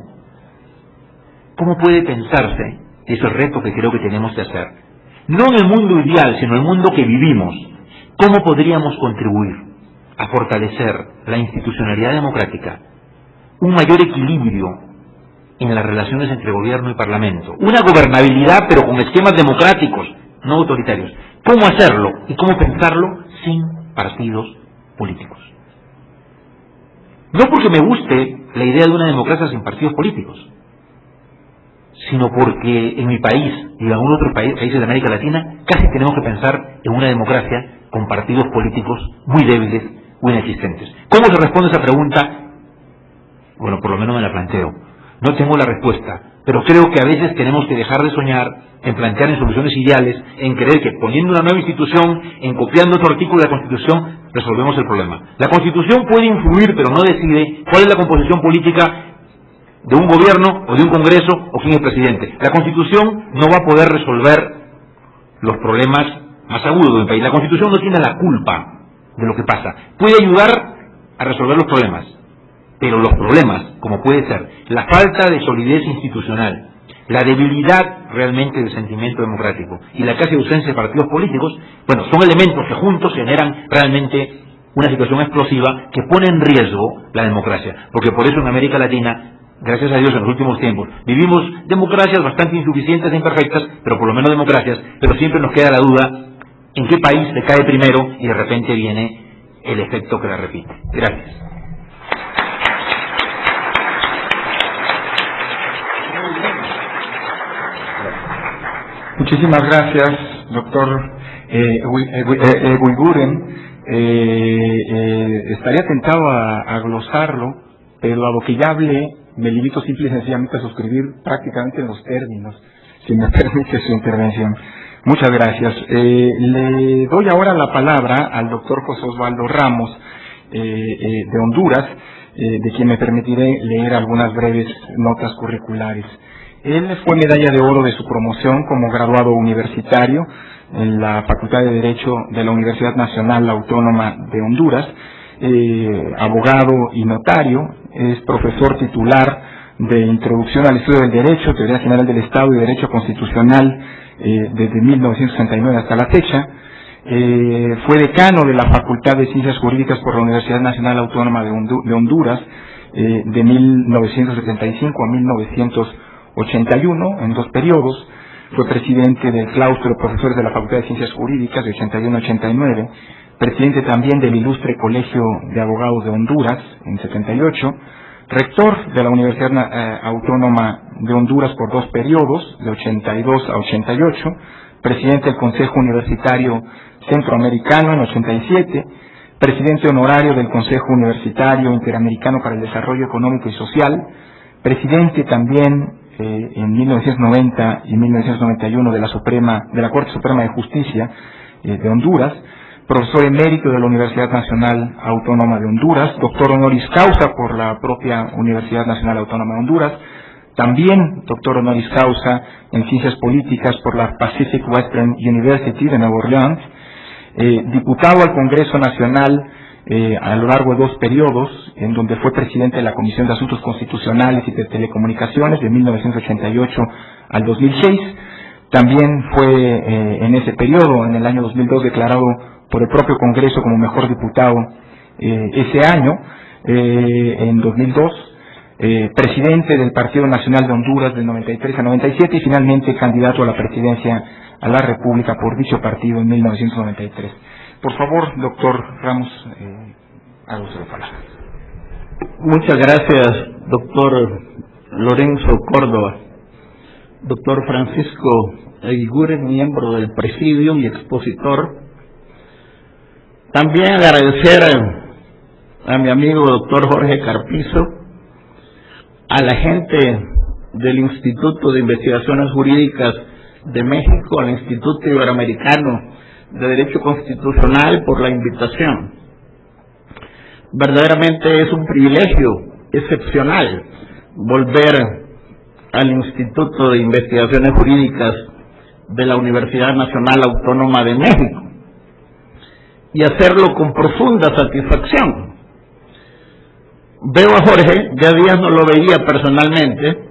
¿cómo puede pensarse? Ese es el reto que creo que tenemos que hacer. No en el mundo ideal, sino en el mundo que vivimos. ¿Cómo podríamos contribuir a fortalecer la institucionalidad democrática, un mayor equilibrio en las relaciones entre gobierno y parlamento, una gobernabilidad pero con esquemas democráticos, no autoritarios? ¿Cómo hacerlo y cómo pensarlo sin partidos políticos? No porque me guste la idea de una democracia sin partidos políticos, sino porque en mi país y en algunos otros países de América Latina casi tenemos que pensar en una democracia con partidos políticos muy débiles o inexistentes. ¿Cómo se responde a esa pregunta? Bueno, por lo menos me la planteo. No tengo la respuesta, pero creo que a veces tenemos que dejar de soñar en plantear en soluciones ideales, en creer que poniendo una nueva institución, en copiando otro artículo de la Constitución, resolvemos el problema. La Constitución puede influir, pero no decide cuál es la composición política de un gobierno o de un congreso o quién es presidente. La Constitución no va a poder resolver los problemas más agudos del país. La Constitución no tiene la culpa de lo que pasa. Puede ayudar a resolver los problemas, pero los problemas, como puede ser la falta de solidez institucional, la debilidad realmente del sentimiento democrático y la casi ausencia de partidos políticos, bueno, son elementos que juntos generan realmente una situación explosiva que pone en riesgo la democracia, porque por eso en América Latina, gracias a Dios en los últimos tiempos, vivimos democracias bastante insuficientes e imperfectas, pero por lo menos democracias, pero siempre nos queda la duda en qué país se cae primero y de repente viene el efecto que la repite. Gracias. Muchísimas gracias, doctor Eguiguren. Estaría tentado a glosarlo, pero a lo que ya hablé, me limito simple y sencillamente a suscribir prácticamente en los términos, si me permite su intervención. Muchas gracias. Le doy ahora la palabra al doctor José Osvaldo Ramos, de Honduras, de quien me permitiré leer algunas breves notas curriculares. Él fue medalla de oro de su promoción como graduado universitario en la Facultad de Derecho de la Universidad Nacional Autónoma de Honduras, abogado y notario, es profesor titular de Introducción al Estudio del Derecho, Teoría General del Estado y Derecho Constitucional desde 1969 hasta la fecha. Fue decano de la Facultad de Ciencias Jurídicas por la Universidad Nacional Autónoma de Honduras de 1975 a 1981, en 2 periodos. Fue presidente del claustro de profesores de la Facultad de Ciencias Jurídicas de 81 a 89, presidente también del Ilustre Colegio de Abogados de Honduras en 78, rector de la Universidad Autónoma de Honduras por 2 periodos, de 82 a 88, presidente del Consejo Universitario Centroamericano en 87, presidente honorario del Consejo Universitario Interamericano para el Desarrollo Económico y Social, presidente también en 1990 y 1991 de la Corte Suprema de Justicia de Honduras, profesor emérito de la Universidad Nacional Autónoma de Honduras, doctor honoris causa por la propia Universidad Nacional Autónoma de Honduras, también doctor honoris causa en Ciencias Políticas por la Pacific Western University de Nueva Orleans, diputado al Congreso Nacional a lo largo de 2 periodos, en donde fue presidente de la Comisión de Asuntos Constitucionales y de Telecomunicaciones de 1988 al 2006. También fue en ese periodo, en el año 2002, declarado por el propio Congreso como mejor diputado ese año, en 2002, presidente del Partido Nacional de Honduras del 93 a 97 y finalmente candidato a la presidencia a la República por dicho partido en 1993. Por favor, doctor Ramos, haga usted la palabra. Muchas gracias, doctor Lorenzo Córdoba. Doctor Francisco Eguiguren, miembro del Presidium y expositor. También agradecer a mi amigo doctor Jorge Carpizo, a la gente del Instituto de Investigaciones Jurídicas de México, al Instituto Iberoamericano de Derecho Constitucional por la invitación. Verdaderamente es un privilegio excepcional volver al Instituto de Investigaciones Jurídicas de la Universidad Nacional Autónoma de México y hacerlo con profunda satisfacción. Veo a Jorge, ya días no lo veía personalmente,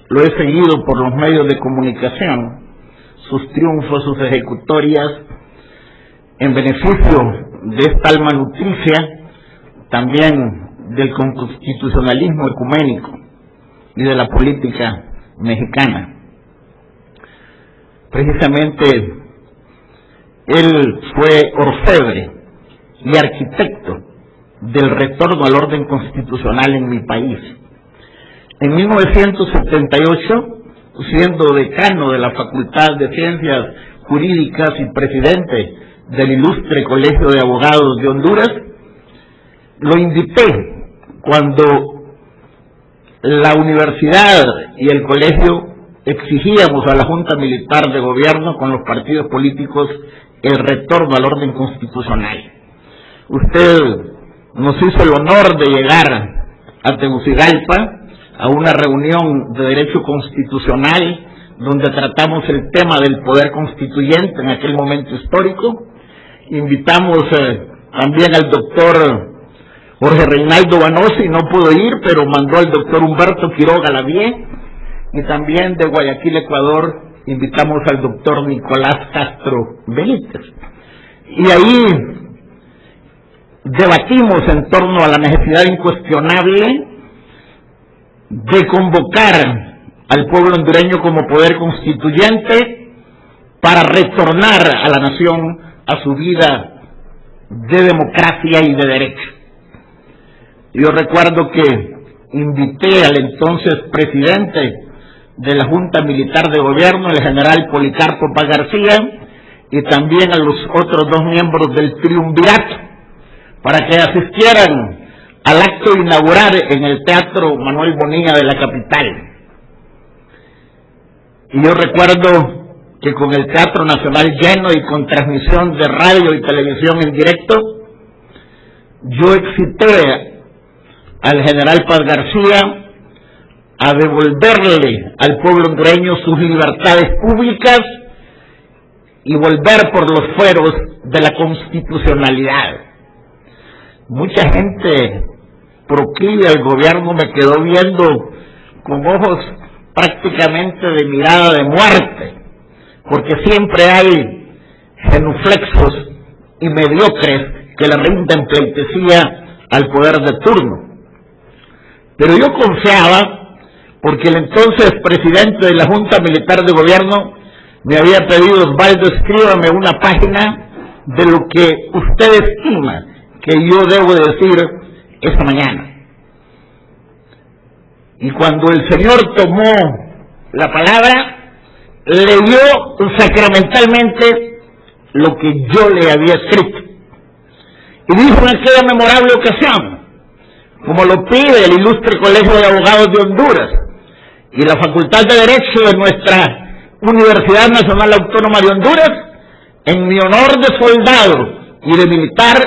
lo he seguido por los medios de comunicación, sus triunfos, sus ejecutorias, en beneficio de esta alma nutricia, también del constitucionalismo ecuménico y de la política mexicana. Precisamente, él fue orfebre y arquitecto del retorno al orden constitucional en mi país. En 1978, siendo decano de la Facultad de Ciencias Jurídicas y presidente del Ilustre Colegio de Abogados de Honduras, lo invité cuando la universidad y el colegio exigíamos a la Junta Militar de Gobierno con los partidos políticos el retorno al orden constitucional. Usted nos hizo el honor de llegar a Tegucigalpa a una reunión de derecho constitucional donde tratamos el tema del poder constituyente en aquel momento histórico. Invitamos también al doctor Jorge Reinaldo Banosi, no pudo ir, pero mandó al doctor Humberto Quiroga Lavie, y también de Guayaquil, Ecuador, invitamos al doctor Nicolás Castro Benítez. Y ahí debatimos en torno a la necesidad incuestionable de convocar al pueblo hondureño como poder constituyente para retornar a la nación a su vida de democracia y de derecho. Yo recuerdo que invité al entonces presidente de la Junta Militar de Gobierno, el general Policarpo Paz García, y también a los otros 2 miembros del triunvirato, para que asistieran al acto inaugural en el Teatro Manuel Bonilla de la capital. Y yo recuerdo que con el Teatro Nacional lleno y con transmisión de radio y televisión en directo, yo excité al general Paz García a devolverle al pueblo hondureño sus libertades públicas y volver por los fueros de la constitucionalidad. Mucha gente proclive al gobierno me quedó viendo con ojos prácticamente de mirada de muerte, porque siempre hay genuflexos y mediocres que le rinden pleitesía al poder de turno. Pero yo confiaba, porque el entonces presidente de la Junta Militar de Gobierno me había pedido: Osvaldo, escríbame una página de lo que usted estima que yo debo decir esta mañana. Y cuando el señor tomó la palabra, leyó sacramentalmente lo que yo le había escrito. Y dijo en aquella memorable ocasión, como lo pide el ilustre Colegio de Abogados de Honduras y la Facultad de Derecho de nuestra Universidad Nacional Autónoma de Honduras: en mi honor de soldado y de militar,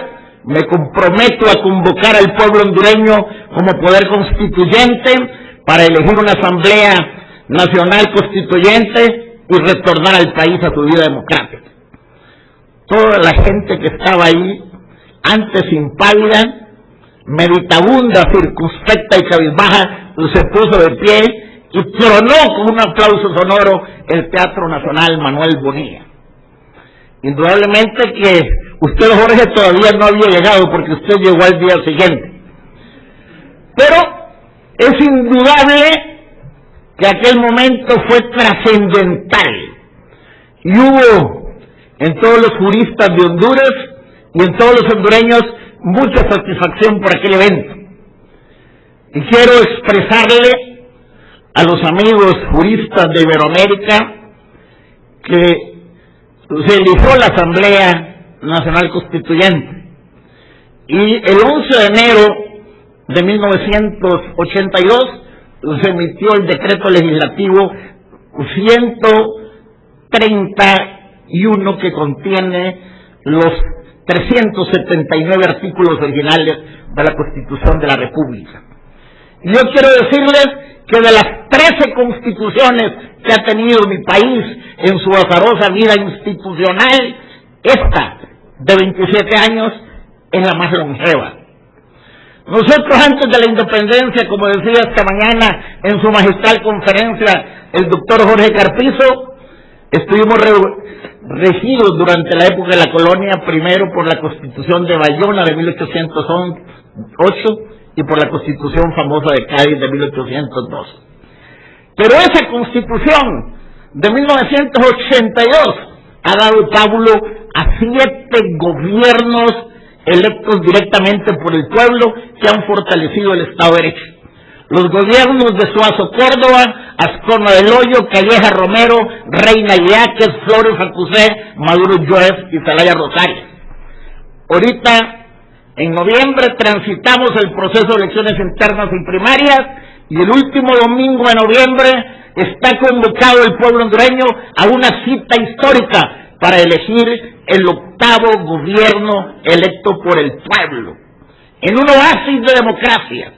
me comprometo a convocar al pueblo hondureño como poder constituyente para elegir una asamblea nacional constituyente y retornar al país a su vida democrática. Toda la gente que estaba ahí, antes impávida, meditabunda, circunspecta y cabizbaja, se puso de pie y tronó con un aplauso sonoro el Teatro Nacional Manuel Bonilla. Indudablemente que usted, Jorge, todavía no había llegado, porque usted llegó al día siguiente. Pero es indudable que aquel momento fue trascendental y hubo en todos los juristas de Honduras y en todos los hondureños mucha satisfacción por aquel evento. Y quiero expresarle a los amigos juristas de Iberoamérica que se eligió la Asamblea Nacional Constituyente y el 11 de enero de 1982 se emitió el decreto legislativo 131 que contiene los 379 artículos originales de la Constitución de la República. Y yo quiero decirles que de las 13 constituciones que ha tenido mi país en su azarosa vida institucional, esta de 27 años es la más longeva. Nosotros, antes de la independencia, como decía esta mañana en su magistral conferencia el doctor Jorge Carpizo, estuvimos regidos durante la época de la colonia, primero por la Constitución de Bayona de 1808 y por la Constitución famosa de Cádiz de 1812. Pero esa Constitución de 1982 ha dado pábulo a 7 gobiernos electos directamente por el pueblo que han fortalecido el Estado de Derecho. Los gobiernos de Suazo Córdoba, Azcona del Hoyo, Calleja Romero, Reina Iáquez, Flores Jacuzé, Maduro Joes y Zelaya Rosales. Ahorita, en noviembre, transitamos el proceso de elecciones internas y primarias, y el último domingo de noviembre está convocado el pueblo hondureño a una cita histórica para elegir el 8º gobierno electo por el pueblo, en un oasis de democracia.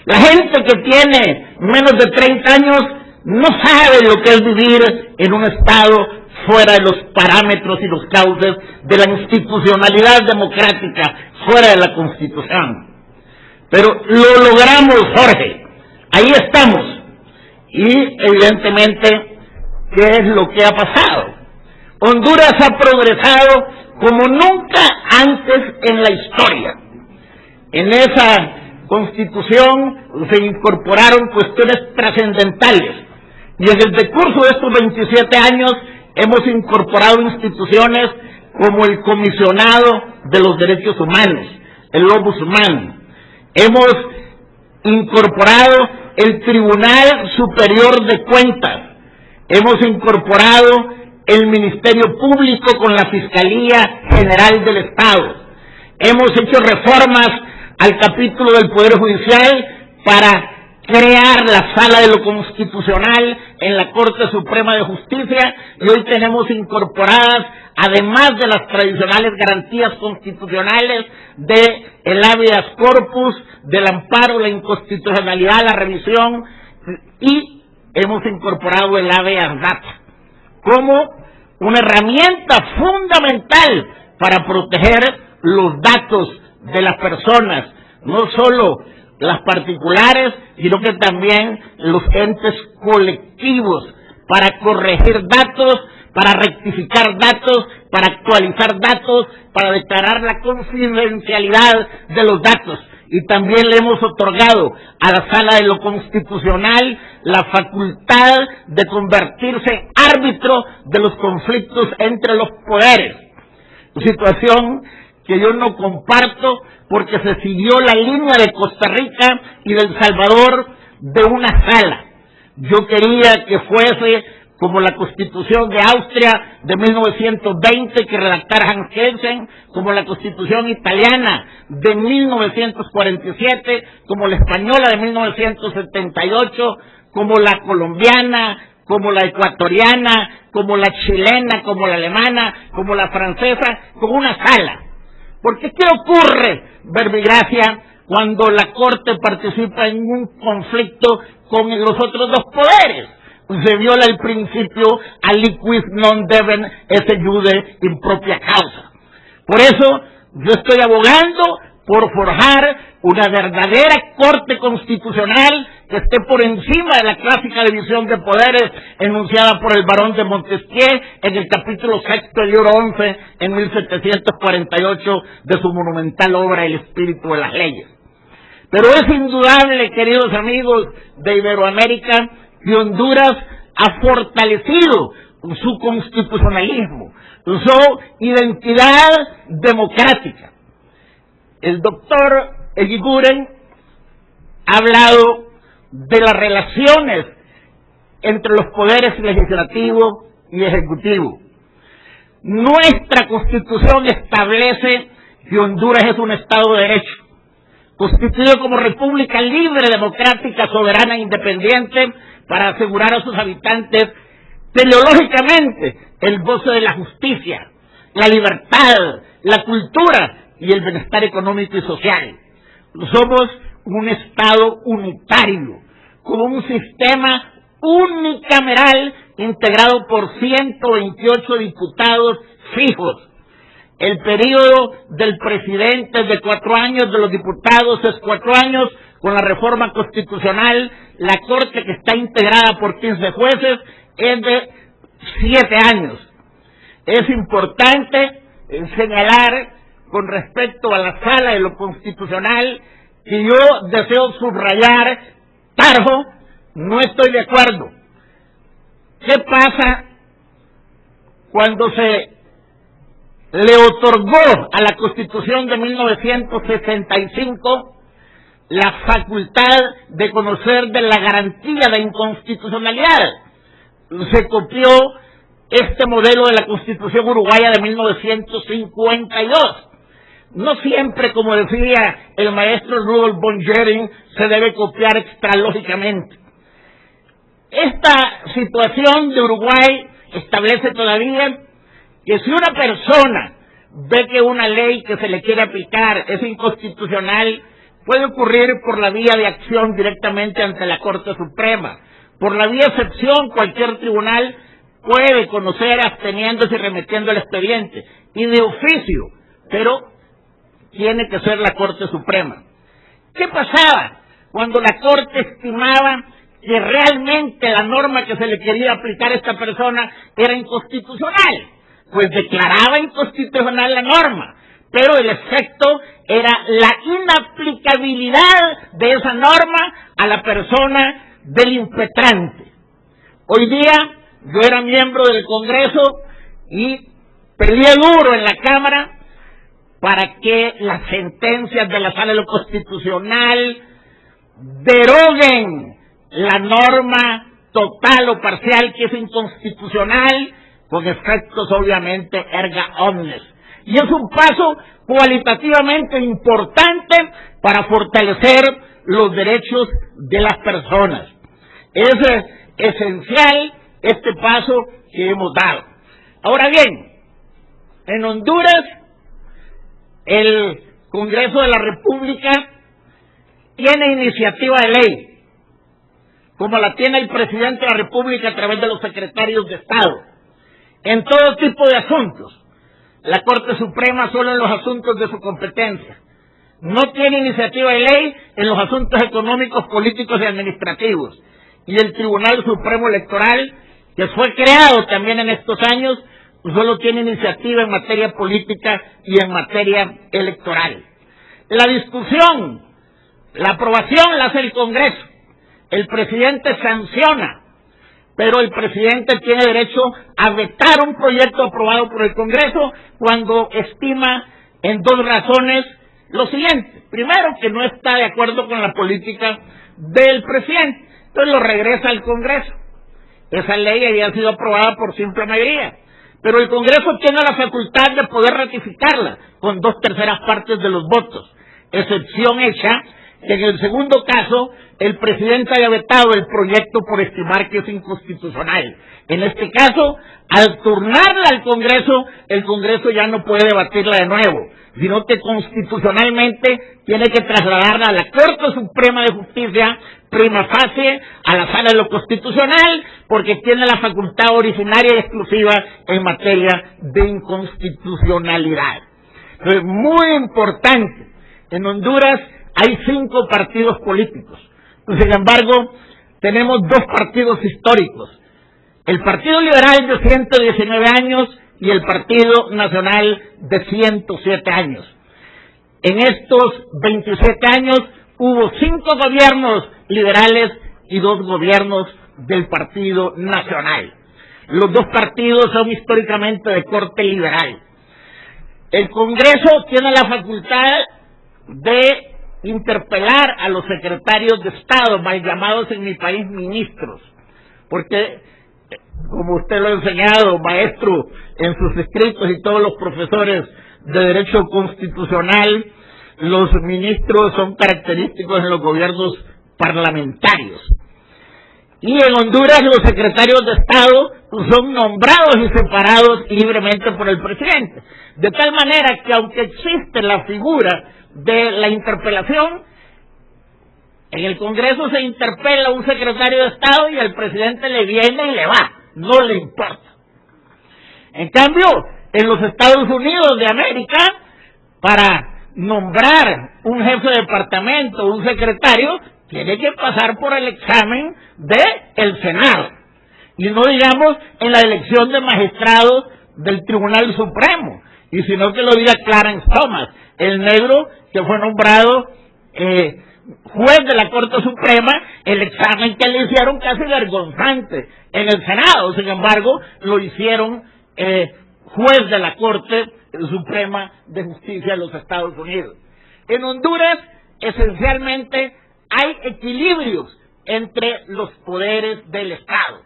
La gente que tiene menos de 30 años no sabe lo que es vivir en un Estado fuera de los parámetros y los cauces de la institucionalidad democrática, fuera de la Constitución. Pero lo logramos, Jorge. Ahí estamos. Y evidentemente, ¿qué es lo que ha pasado? Honduras ha progresado como nunca antes en la historia. En esa Constitución se incorporaron cuestiones trascendentales, y en el decurso de estos 27 años hemos incorporado instituciones como el Comisionado de los Derechos Humanos, el Ombudsman. Hemos incorporado el Tribunal Superior de Cuentas. Hemos incorporado el Ministerio Público con la Fiscalía General del Estado. Hemos hecho reformas al capítulo del Poder Judicial para crear la Sala de lo Constitucional en la Corte Suprema de Justicia, y hoy tenemos incorporadas, además de las tradicionales garantías constitucionales de el habeas corpus, del amparo, la inconstitucionalidad, la revisión, y hemos incorporado el habeas data como una herramienta fundamental para proteger los datos de las personas, no solo las particulares, sino que también los entes colectivos, para corregir datos, para rectificar datos, para actualizar datos, para declarar la confidencialidad de los datos. Y también le hemos otorgado a la Sala de lo Constitucional la facultad de convertirse en árbitro de los conflictos entre los poderes. Situación que yo no comparto, porque se siguió la línea de Costa Rica y de El Salvador de una sala. Yo quería que fuese como la Constitución de Austria de 1920 que redactara Hans Kelsen, como la Constitución italiana de 1947, como la española de 1978, como la colombiana, como la ecuatoriana, como la chilena, como la alemana, como la francesa, con una sala. Porque ¿qué ocurre, Verbigracia, cuando la Corte participa en un conflicto con los otros dos poderes? Se viola el principio aliquis non deben esse iude in propria causa. Por eso yo estoy abogando por forjar una verdadera Corte Constitucional que esté por encima de la clásica división de poderes enunciada por el barón de Montesquieu en el capítulo 6 del libro 11 en 1748 de su monumental obra El Espíritu de las Leyes. Pero es indudable, queridos amigos de Iberoamérica, que Honduras ha fortalecido su constitucionalismo, su identidad democrática. El doctor Eguiguren ha hablado de las relaciones entre los poderes legislativo y ejecutivo. Nuestra Constitución establece que Honduras es un Estado de Derecho, constituido como república libre, democrática, soberana e independiente, para asegurar a sus habitantes teleológicamente el goce de la justicia, la libertad, la cultura y el bienestar económico y social. Somos un Estado unitario, con un sistema unicameral integrado por 128 diputados fijos. El periodo del presidente es de 4 años, de los diputados es 4 años. Con la reforma constitucional, la Corte, que está integrada por 15 jueces, es de 7 años. Es importante señalar con respecto a la Sala de lo Constitucional que yo deseo subrayar, Tarjo, no estoy de acuerdo. ¿Qué pasa cuando se le otorgó a la Constitución de 1965 la facultad de conocer de la garantía de inconstitucionalidad? Se copió este modelo de la Constitución uruguaya de 1952. No siempre, como decía el maestro Rudolf von Jhering, se debe copiar extralógicamente. Esta situación de Uruguay establece todavía que si una persona ve que una ley que se le quiere aplicar es inconstitucional, puede ocurrir por la vía de acción directamente ante la Corte Suprema. Por la vía de excepción, cualquier tribunal puede conocer absteniéndose y remitiendo el expediente. Y de oficio, pero tiene que ser la Corte Suprema. ¿Qué pasaba cuando la Corte estimaba que realmente la norma que se le quería aplicar a esta persona era inconstitucional? Pues declaraba inconstitucional la norma, pero el efecto era la inaplicabilidad de esa norma a la persona del impetrante. Hoy día yo era miembro del Congreso y peleé duro en la Cámara para que las sentencias de la Sala de lo Constitucional deroguen la norma total o parcial que es inconstitucional, con efectos obviamente erga omnes. Y es un paso cualitativamente importante para fortalecer los derechos de las personas. Es esencial este paso que hemos dado. Ahora bien, en Honduras, el Congreso de la República tiene iniciativa de ley, como la tiene el presidente de la República a través de los secretarios de Estado, en todo tipo de asuntos. La Corte Suprema solo en los asuntos de su competencia. no tiene iniciativa de ley en los asuntos económicos, políticos y administrativos. Y el Tribunal Supremo Electoral, que fue creado también en estos años, solo tiene iniciativa en materia política y en materia electoral. La discusión, la aprobación la hace el Congreso. El presidente sanciona, pero el presidente tiene derecho a vetar un proyecto aprobado por el Congreso cuando estima en dos razones lo siguiente. Primero, que no está de acuerdo con la política del presidente, entonces lo regresa al Congreso. Esa ley había sido aprobada por simple mayoría, pero el Congreso tiene la facultad de poder ratificarla con 2/3 partes de los votos, excepción hecha que en el segundo caso el presidente haya vetado el proyecto por estimar que es inconstitucional. En este caso, al turnarla al Congreso, el Congreso ya no puede debatirla de nuevo, sino que constitucionalmente tiene que trasladarla a la Corte Suprema de Justicia, prima facie, a la Sala de lo Constitucional, porque tiene la facultad originaria y exclusiva en materia de inconstitucionalidad. Entonces, muy importante, en Honduras hay 5 partidos políticos. Sin embargo, tenemos 2 partidos históricos. El Partido Liberal de 119 años y el Partido Nacional de 107 años. En estos 27 años hubo 5 gobiernos liberales y 2 gobiernos del Partido Nacional. Los 2 partidos son históricamente de corte liberal. El Congreso tiene la facultad de interpelar a los secretarios de Estado, mal llamados en mi país ministros, porque, como usted lo ha enseñado, maestro, en sus escritos, y todos los profesores de Derecho Constitucional, los ministros son característicos en los gobiernos parlamentarios. Y en Honduras los secretarios de Estado son nombrados y separados libremente por el presidente. De tal manera que aunque existe la figura de la interpelación, en el Congreso se interpela a un secretario de Estado y al presidente le viene y le va, no le importa. En cambio, en los Estados Unidos de América, para nombrar un jefe de departamento, un secretario, tiene que pasar por el examen del Senado. Y no digamos en la elección de magistrados del Tribunal Supremo, y sino que lo diga Clarence Thomas, el negro que fue nombrado juez de la Corte Suprema, el examen que le hicieron casi vergonzante en el Senado. Sin embargo, lo hicieron juez de la Corte Suprema de Justicia de los Estados Unidos. En Honduras, esencialmente, hay equilibrios entre los poderes del Estado.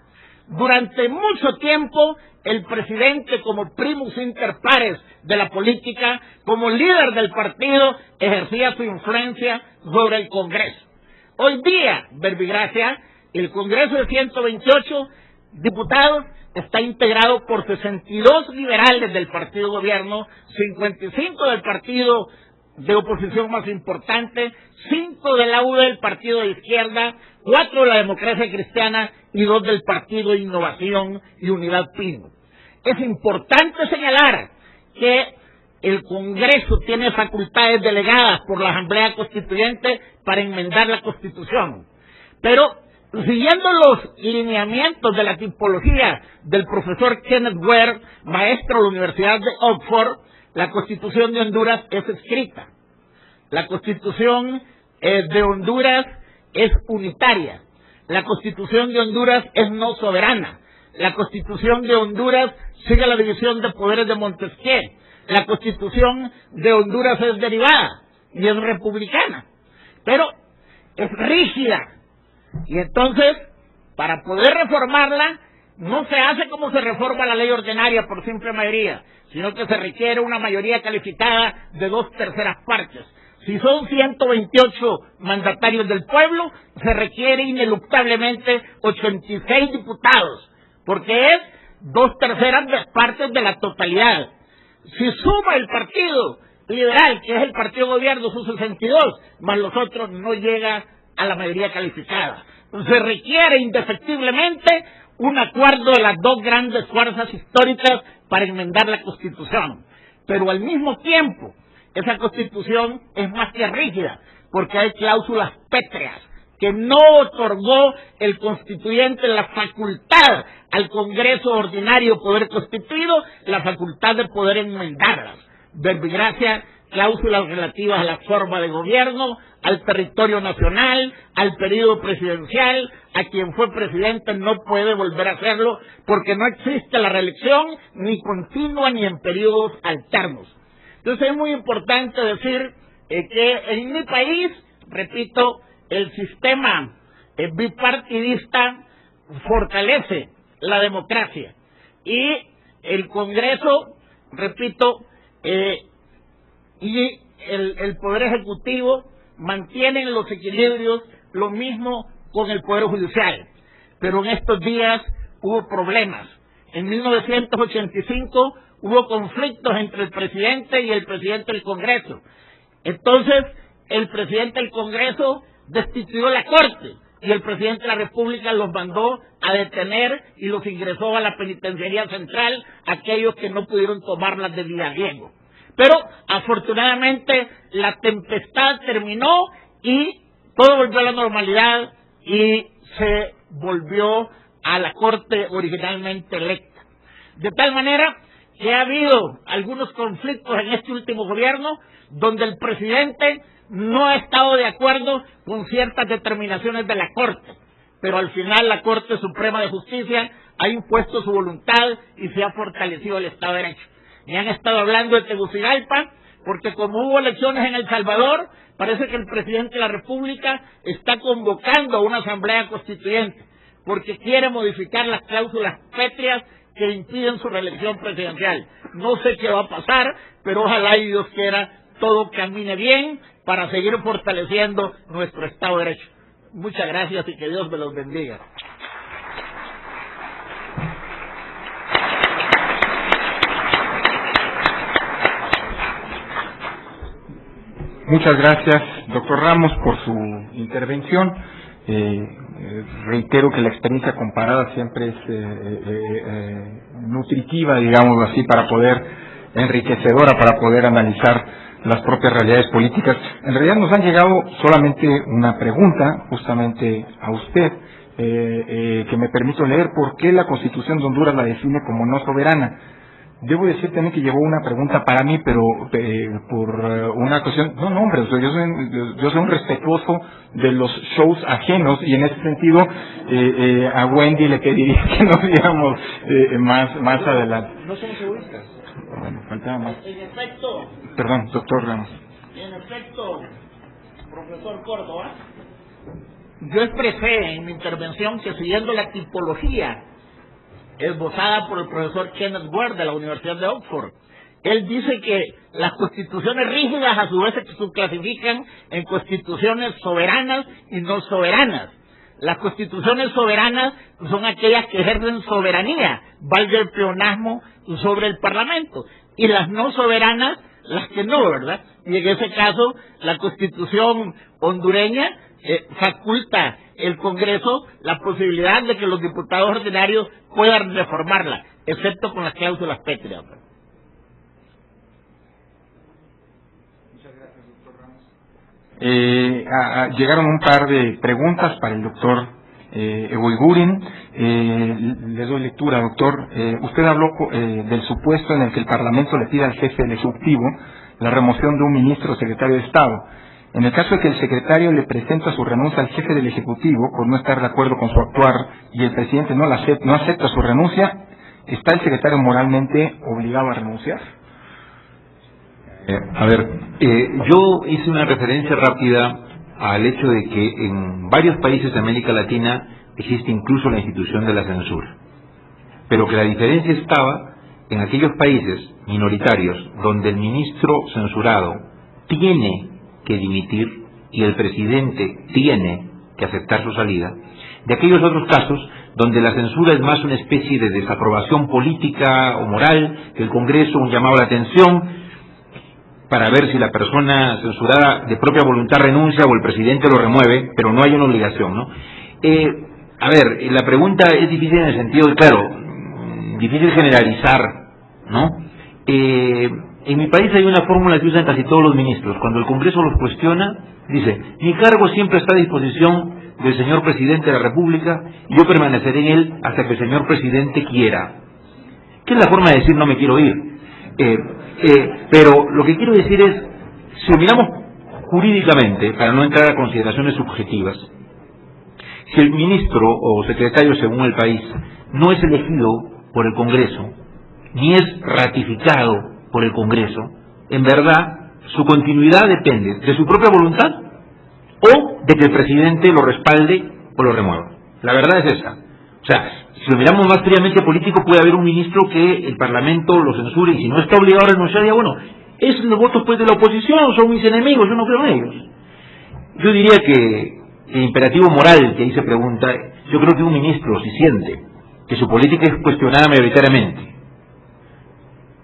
Durante mucho tiempo, el presidente, como primus inter pares de la política, como líder del partido, ejercía su influencia sobre el Congreso. Hoy día, verbigracia, el Congreso de 128 diputados está integrado por 62 liberales del partido gobierno, 55 del partido de oposición más importante, 5 de la UDE del partido de izquierda, 4 de la Democracia Cristiana y 2 del partido de Innovación y Unidad PINO. Es importante señalar que el Congreso tiene facultades delegadas por la Asamblea Constituyente para enmendar la Constitución, pero siguiendo los lineamientos de la tipología del profesor Kenneth Ware, maestro de la Universidad de Oxford, la Constitución de Honduras es escrita. La Constitución de Honduras es unitaria. La Constitución de Honduras es no soberana. La Constitución de Honduras sigue la división de poderes de Montesquieu. La Constitución de Honduras es derivada y es republicana, pero es rígida. Y entonces, para poder reformarla, no se hace como se reforma la ley ordinaria por simple mayoría, sino que se requiere una mayoría calificada de 2/3 partes. Si son 128 mandatarios del pueblo, se requiere ineluctablemente 86 diputados, porque es 2/3 partes de la totalidad. Si suma el partido liberal, que es el partido gobierno, sus 62, más los otros, no llega a la mayoría calificada. Se requiere indefectiblemente un acuerdo de las 2 grandes fuerzas históricas para enmendar la Constitución. Pero al mismo tiempo, esa Constitución es más que rígida, porque hay cláusulas pétreas que no otorgó el constituyente la facultad al Congreso ordinario poder constituido, la facultad de poder enmendarlas. Verbigracia, cláusulas relativas a la forma de gobierno, al territorio nacional, al periodo presidencial, a quien fue presidente no puede volver a hacerlo porque no existe la reelección ni continua ni en periodos alternos. Entonces es muy importante decir que en mi país, repito, el sistema bipartidista fortalece la democracia y el Congreso, repito, y el Poder Ejecutivo mantienen los equilibrios, lo mismo con el Poder Judicial. Pero en estos días hubo problemas. En 1985 hubo conflictos entre el presidente y el presidente del Congreso. Entonces, el presidente del Congreso destituyó la Corte y el presidente de la República los mandó a detener y los ingresó a la Penitenciaría Central, aquellos que no pudieron tomarlas de vía riesgo. Pero afortunadamente la tempestad terminó y todo volvió a la normalidad y se volvió a la Corte originalmente electa. De tal manera que ha habido algunos conflictos en este último gobierno donde el presidente no ha estado de acuerdo con ciertas determinaciones de la Corte, pero al final la Corte Suprema de Justicia ha impuesto su voluntad y se ha fortalecido el Estado de Derecho. Me han estado hablando de Tegucigalpa, porque como hubo elecciones en El Salvador, parece que el presidente de la República está convocando a una asamblea constituyente, porque quiere modificar las cláusulas pétreas que impiden su reelección presidencial. No sé qué va a pasar, pero ojalá y Dios quiera todo camine bien para seguir fortaleciendo nuestro Estado de Derecho. Muchas gracias y que Dios me los bendiga. Muchas gracias, doctor Ramos, por su intervención. Reitero que la experiencia comparada siempre es nutritiva, digámoslo así, para poder, enriquecedora, para poder analizar las propias realidades políticas. En realidad nos han llegado solamente una pregunta, justamente a usted, que me permito leer. ¿Por qué la Constitución de Honduras la define como no soberana? Debo decir también que llegó una pregunta para mí, pero por una cuestión, no, hombre, o sea, yo soy un respetuoso de los shows ajenos y en ese sentido a Wendy le pediría que nos viéramos más adelante. No somos egoístas. Bueno, faltaba más. En efecto. Perdón, doctor Ramos. En efecto, profesor Córdoba, yo expresé en mi intervención que siguiendo la tipología esbozada por el profesor Kenneth Ward de la Universidad de Oxford, él dice que las constituciones rígidas a su vez se subclasifican en constituciones soberanas y no soberanas. Las constituciones soberanas son aquellas que ejercen soberanía, valga el pleonasmo, sobre el Parlamento, y las no soberanas, las que no, ¿verdad? Y en ese caso, la Constitución hondureña faculta el Congreso la posibilidad de que los diputados ordinarios puedan reformarla, excepto con las cláusulas pétreas. Muchas gracias, doctor Ramos. Llegaron un par de preguntas para el doctor Egoiguren. Le doy lectura, doctor. Usted habló del supuesto en el que el Parlamento le pide al jefe del Ejecutivo la remoción de un ministro o secretario de Estado. En el caso de que el secretario le presenta su renuncia al jefe del Ejecutivo por no estar de acuerdo con su actuar y el presidente no acepta su renuncia, ¿está el secretario moralmente obligado a renunciar? Yo hice una referencia rápida al hecho de que en varios países de América Latina existe incluso la institución de la censura, pero que la diferencia estaba en aquellos países minoritarios donde el ministro censurado tiene que dimitir y el presidente tiene que aceptar su salida, de aquellos otros casos donde la censura es más una especie de desaprobación política o moral, que el Congreso un llamado a la atención para ver si la persona censurada de propia voluntad renuncia o el presidente lo remueve, pero no hay una obligación, ¿no? La pregunta es difícil en el sentido de, claro, difícil generalizar, ¿no? En mi país hay una fórmula que usan casi todos los ministros. Cuando el Congreso los cuestiona, dice: mi cargo siempre está a disposición del señor Presidente de la República y yo permaneceré en él hasta que el señor Presidente quiera. ¿Qué es la forma de decir no me quiero ir? Pero lo que quiero decir es, si lo miramos jurídicamente, para no entrar a consideraciones subjetivas, si el ministro o secretario, según el país, no es elegido por el Congreso, ni es ratificado por el Congreso, en verdad, su continuidad depende de su propia voluntad o de que el presidente lo respalde o lo remueva. La verdad es esa. O sea, si lo miramos más fríamente político, puede haber un ministro que el Parlamento lo censure, y si no está obligado a renunciar, ya bueno, es los votos pues de la oposición, son mis enemigos, yo no creo en ellos. Yo diría que el imperativo moral que ahí se pregunta, yo creo que un ministro, si siente que su política es cuestionada mayoritariamente,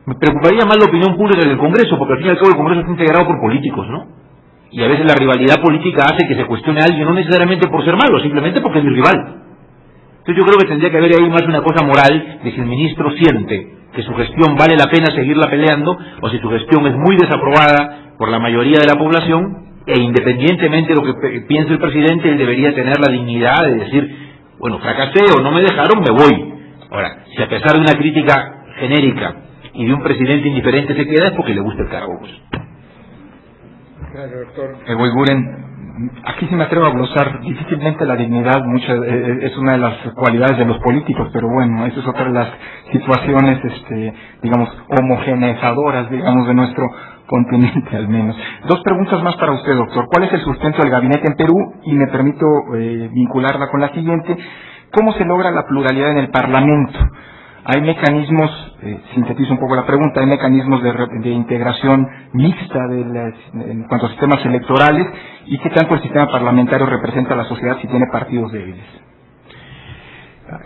me preocuparía más la opinión pública del Congreso, porque al fin y al cabo el Congreso está integrado por políticos, ¿no? Y a veces la rivalidad política hace que se cuestione a alguien, no necesariamente por ser malo, simplemente porque es mi rival. Entonces yo creo que tendría que haber ahí más una cosa moral de si el ministro siente que su gestión vale la pena seguirla peleando, o si su gestión es muy desaprobada por la mayoría de la población, e independientemente de lo que piense el presidente, él debería tener la dignidad de decir, bueno, fracasé o no me dejaron, me voy. Ahora, si a pesar de una crítica genérica y de un presidente indiferente se queda, es porque le gusta el cargo. Pues. Gracias, doctor Eguiguren. Aquí sí me atrevo a glosar, difícilmente la dignidad es una de las cualidades de los políticos, pero bueno, esa es otra de las situaciones, digamos, homogeneizadoras, digamos, de nuestro continente al menos. Dos preguntas más para usted, doctor. ¿Cuál es el sustento del gabinete en Perú? Y me permito vincularla con la siguiente. ¿Cómo se logra la pluralidad en el Parlamento? Hay mecanismos, sintetizo un poco la pregunta, hay mecanismos de integración mixta en cuanto a sistemas electorales, y qué tanto el sistema parlamentario representa a la sociedad si tiene partidos débiles.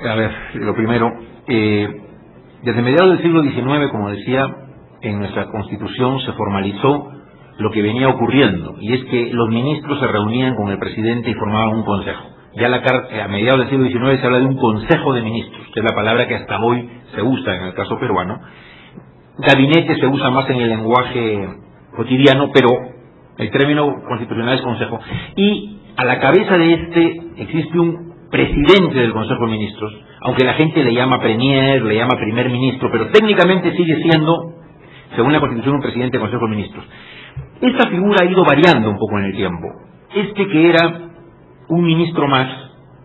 A ver, lo primero, desde mediados del siglo XIX, como decía, en nuestra Constitución se formalizó lo que venía ocurriendo, y es que los ministros se reunían con el presidente y formaban un consejo. Ya a mediados del siglo XIX se habla de un consejo de ministros, que es la palabra que hasta hoy se usa en el caso peruano. Gabinete se usa más en el lenguaje cotidiano, pero el término constitucional es consejo. Y a la cabeza de existe un presidente del Consejo de Ministros, aunque la gente le llama premier, le llama primer ministro, pero técnicamente sigue siendo, según la Constitución, un presidente del Consejo de Ministros. Esta figura ha ido variando un poco en el tiempo. Que era un ministro más,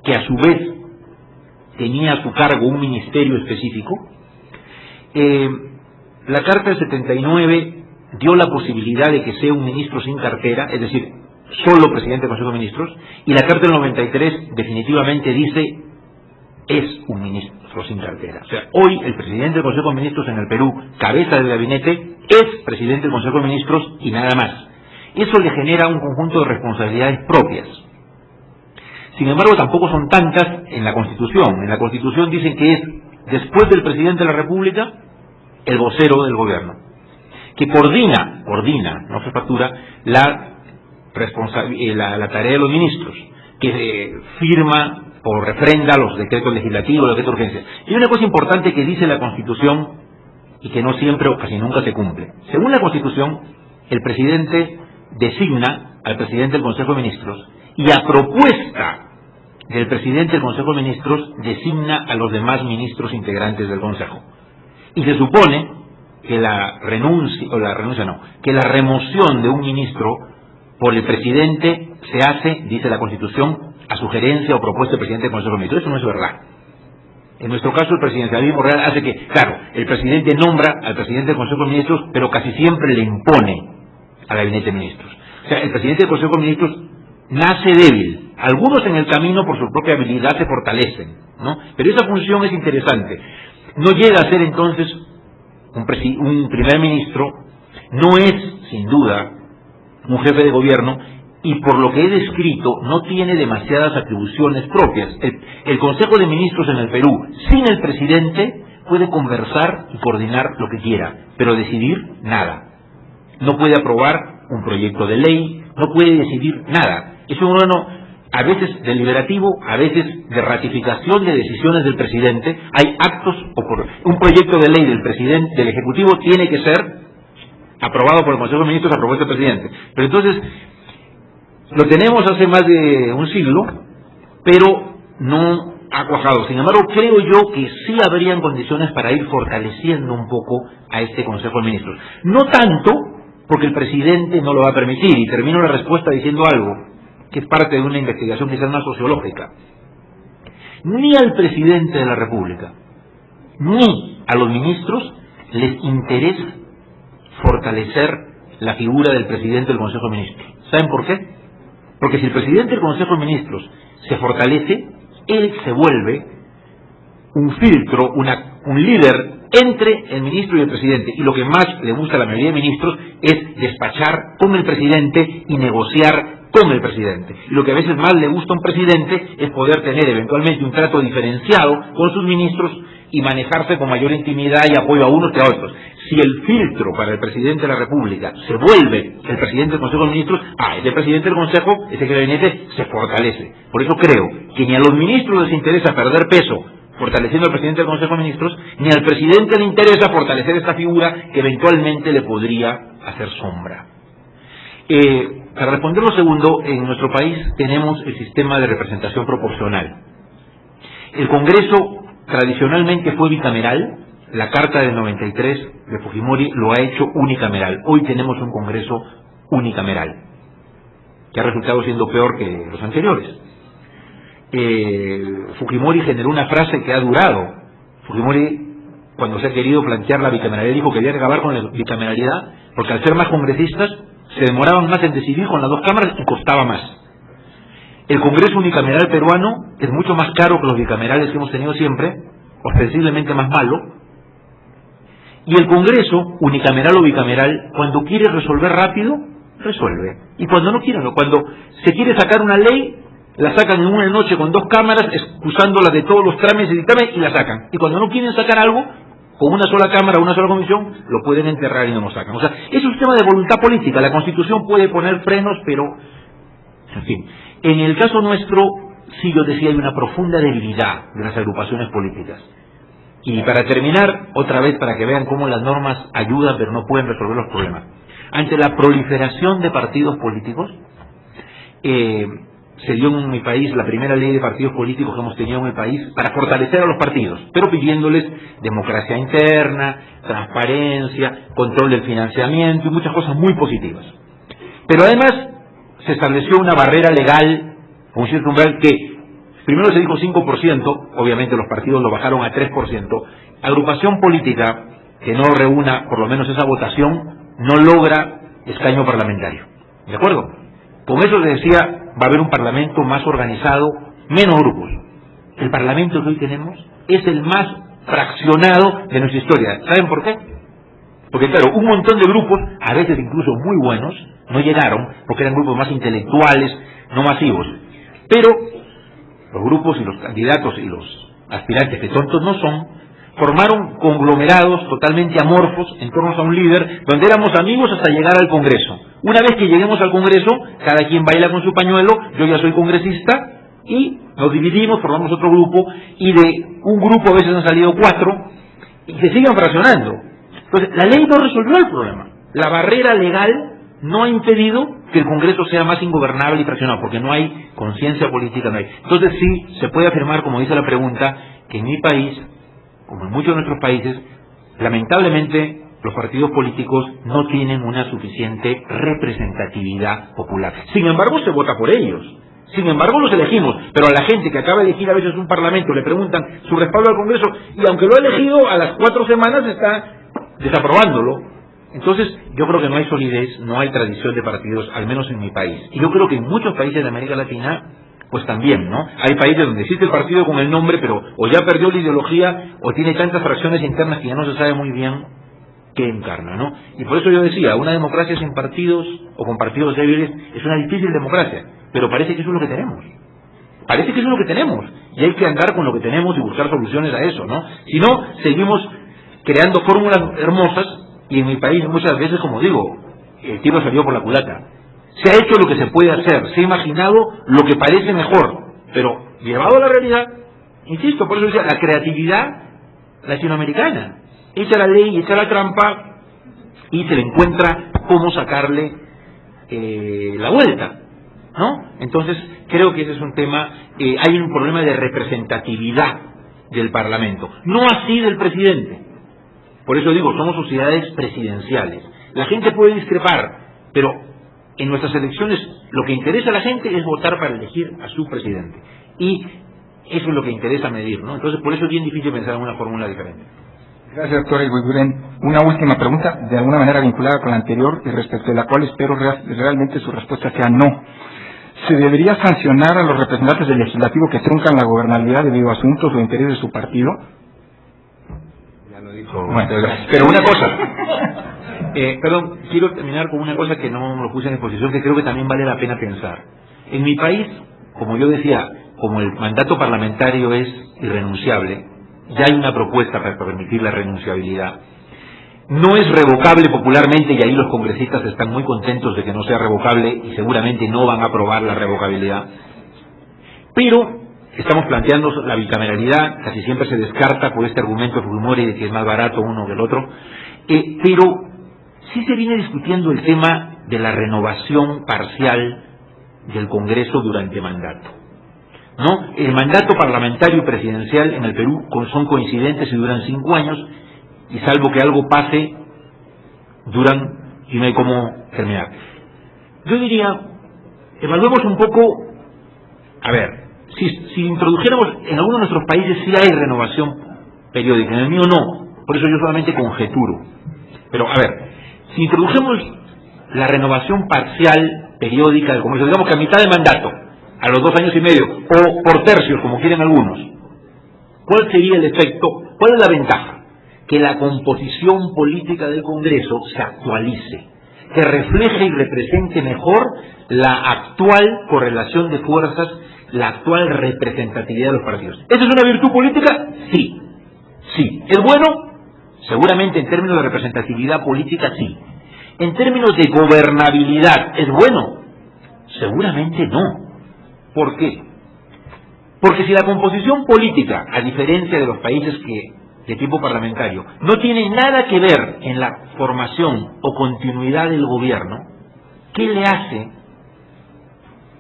que a su vez tenía a su cargo un ministerio específico. La Carta del 79 dio la posibilidad de que sea un ministro sin cartera, es decir, solo presidente del Consejo de Ministros, y la Carta del 93 definitivamente dice es un ministro sin cartera. O sea, hoy el presidente del Consejo de Ministros en el Perú, cabeza del gabinete, es presidente del Consejo de Ministros y nada más. Eso le genera un conjunto de responsabilidades propias. Sin embargo, tampoco son tantas en la Constitución. En la Constitución dicen que es, después del presidente de la República, el vocero del gobierno, que coordina, no se factura, la tarea de los ministros, que firma o refrenda los decretos legislativos, los decretos de urgencia. Y una cosa importante que dice la Constitución, y que no siempre o casi nunca se cumple. Según la Constitución, el presidente designa al presidente del Consejo de Ministros, y a propuesta del presidente del Consejo de Ministros designa a los demás ministros integrantes del Consejo. Y se supone que la remoción de un ministro por el presidente se hace, dice la Constitución, a sugerencia o propuesta del presidente del Consejo de Ministros. Eso no es verdad. En nuestro caso, el presidencialismo real hace que, claro, el presidente nombra al presidente del Consejo de Ministros, pero casi siempre le impone al gabinete de ministros. O sea, el presidente del Consejo de Ministros nace débil. Algunos en el camino por su propia habilidad se fortalecen, ¿no? Pero esa función es interesante. No llega a ser entonces un primer ministro, no es sin duda un jefe de gobierno, y por lo que he descrito no tiene demasiadas atribuciones propias. El Consejo de Ministros en el Perú, sin el presidente, puede conversar y coordinar lo que quiera, pero decidir nada. No puede aprobar un proyecto de ley, no puede decidir nada. Es un órgano a veces deliberativo, a veces de ratificación de decisiones del presidente. Hay actos, un proyecto de ley del presidente, del Ejecutivo, tiene que ser aprobado por el Consejo de Ministros a propuesta del presidente. Pero entonces, lo tenemos hace más de un siglo, pero no ha cuajado. Sin embargo, creo yo que sí habrían condiciones para ir fortaleciendo un poco a este Consejo de Ministros. No tanto porque el presidente no lo va a permitir, y termino la respuesta diciendo algo que es parte de una investigación quizás más sociológica. Ni al presidente de la República, ni a los ministros les interesa fortalecer la figura del presidente del Consejo de Ministros. ¿Saben por qué? Porque si el presidente del Consejo de Ministros se fortalece, él se vuelve un filtro, un líder entre el ministro y el presidente. Y lo que más le gusta a la mayoría de ministros es despachar con el presidente y negociar con el presidente. Y lo que a veces más le gusta a un presidente es poder tener eventualmente un trato diferenciado con sus ministros y manejarse con mayor intimidad y apoyo a unos que a otros. Si el filtro para el presidente de la República se vuelve el presidente del Consejo de Ministros, ese presidente del Consejo, ese gabinete se fortalece. Por eso creo que ni a los ministros les interesa perder peso fortaleciendo al presidente del Consejo de Ministros, ni al presidente le interesa fortalecer esta figura que eventualmente le podría hacer sombra. Para responder lo segundo, en nuestro país tenemos el sistema de representación proporcional. El Congreso tradicionalmente fue bicameral. La Carta del 93 de Fujimori lo ha hecho unicameral. Hoy tenemos un Congreso unicameral, que ha resultado siendo peor que los anteriores. Fujimori generó una frase que ha durado. Fujimori, cuando se ha querido plantear la bicameralidad, dijo que había que acabar con la bicameralidad, porque al ser más congresistas se demoraban más en decidir con las dos cámaras y costaba más. El Congreso unicameral peruano es mucho más caro que los bicamerales que hemos tenido siempre, ostensiblemente más malo. Y el Congreso, unicameral o bicameral, cuando quiere resolver rápido, resuelve. Y cuando no quiere, no. Cuando se quiere sacar una ley, la sacan en una noche con dos cámaras, excusándola de todos los trámites y dictámenes, y la sacan. Y cuando no quieren sacar algo, con una sola cámara, una sola comisión, lo pueden enterrar y no lo sacan. O sea, es un tema de voluntad política. La Constitución puede poner frenos, pero, en fin. En el caso nuestro, sí, yo decía, hay una profunda debilidad de las agrupaciones políticas. Y para terminar, otra vez, para que vean cómo las normas ayudan, pero no pueden resolver los problemas. Ante la proliferación de partidos políticos, se dio en mi país la primera ley de partidos políticos que hemos tenido en el país para fortalecer a los partidos, pero pidiéndoles democracia interna, transparencia, control del financiamiento y muchas cosas muy positivas. Pero además se estableció una barrera legal, un cierto umbral que primero se dijo 5%, obviamente los partidos lo bajaron a 3%, agrupación política que no reúna por lo menos esa votación no logra escaño parlamentario. ¿De acuerdo? Con eso les decía, va a haber un parlamento más organizado, menos grupos. El parlamento que hoy tenemos es el más fraccionado de nuestra historia. ¿Saben por qué? Porque claro, un montón de grupos, a veces incluso muy buenos, no llegaron, porque eran grupos más intelectuales, no masivos. Pero los grupos y los candidatos y los aspirantes, que tontos no son, formaron conglomerados totalmente amorfos en torno a un líder, donde éramos amigos hasta llegar al Congreso. Una vez que lleguemos al Congreso, cada quien baila con su pañuelo, yo ya soy congresista, y nos dividimos, formamos otro grupo, y de un grupo a veces han salido 4, y se siguen fraccionando. Entonces, la ley no resolvió el problema. La barrera legal no ha impedido que el Congreso sea más ingobernable y fraccionado, porque no hay conciencia política, no hay. Entonces sí, se puede afirmar, como dice la pregunta, que en mi país, como en muchos de nuestros países, lamentablemente los partidos políticos no tienen una suficiente representatividad popular. Sin embargo, se vota por ellos. Sin embargo, los elegimos. Pero a la gente que acaba de elegir a veces un parlamento le preguntan su respaldo al Congreso, y aunque lo ha elegido, a las 4 semanas está desaprobándolo. Entonces, yo creo que no hay solidez, no hay tradición de partidos, al menos en mi país. Y yo creo que en muchos países de América Latina, pues también, ¿no? Hay países donde existe el partido con el nombre, pero o ya perdió la ideología, o tiene tantas fracciones internas que ya no se sabe muy bien qué encarna, ¿no? Y por eso yo decía, una democracia sin partidos, o con partidos débiles, es una difícil democracia. Pero parece que eso es lo que tenemos. Parece que eso es lo que tenemos. Y hay que andar con lo que tenemos y buscar soluciones a eso, ¿no? Si no, seguimos creando fórmulas hermosas, y en mi país muchas veces, como digo, el tiro salió por la culata. Se ha hecho lo que se puede hacer, se ha imaginado lo que parece mejor, pero llevado a la realidad, insisto, por eso decía, la creatividad latinoamericana, echa la ley, echa la trampa, y se le encuentra cómo sacarle la vuelta, ¿no? Entonces, creo que ese es un tema, hay un problema de representatividad del Parlamento, no así del presidente. Por eso digo, somos sociedades presidenciales. La gente puede discrepar, pero en nuestras elecciones lo que interesa a la gente es votar para elegir a su presidente. Y eso es lo que interesa medir, ¿no? Entonces, por eso es bien difícil pensar en una fórmula diferente. Gracias, doctor Iguiguren. Una última pregunta, de alguna manera vinculada con la anterior, y respecto de la cual espero realmente su respuesta sea no. ¿Se debería sancionar a los representantes del legislativo que truncan la gobernabilidad debido a asuntos o intereses de su partido? Ya lo dijo. Bueno, pero una cosa, perdón, quiero terminar con una cosa que no lo puse en exposición, que creo que también vale la pena pensar. En mi país, como yo decía, como el mandato parlamentario es irrenunciable, ya hay una propuesta para permitir la renunciabilidad. No es revocable popularmente, y ahí los congresistas están muy contentos de que no sea revocable y seguramente no van a aprobar la revocabilidad. Pero estamos planteando la bicameralidad, casi siempre se descarta por este argumento Fujimori de que es más barato uno que el otro, pero sí se viene discutiendo el tema de la renovación parcial del Congreso durante mandato, ¿no? El mandato parlamentario y presidencial en el Perú son coincidentes y duran 5 años, y salvo que algo pase, duran y no hay cómo terminar. Yo diría, evaluemos un poco, a ver, si introdujéramos, en algunos de nuestros países sí hay renovación periódica, en el mío no, por eso yo solamente conjeturo. Pero, a ver, si introdujemos la renovación parcial periódica del Congreso, digamos que a mitad de mandato, a los 2 años y medio, o por tercios, como quieren algunos, ¿cuál sería el efecto? ¿Cuál es la ventaja? Que la composición política del Congreso se actualice, que refleje y represente mejor la actual correlación de fuerzas, la actual representatividad de los partidos. ¿Esa es una virtud política? Sí. Sí. ¿Es bueno? Seguramente en términos de representatividad política, sí. En términos de gobernabilidad, ¿es bueno? Seguramente no. ¿Por qué? Porque si la composición política, a diferencia de los países de tipo parlamentario, no tiene nada que ver en la formación o continuidad del gobierno, ¿qué le hace?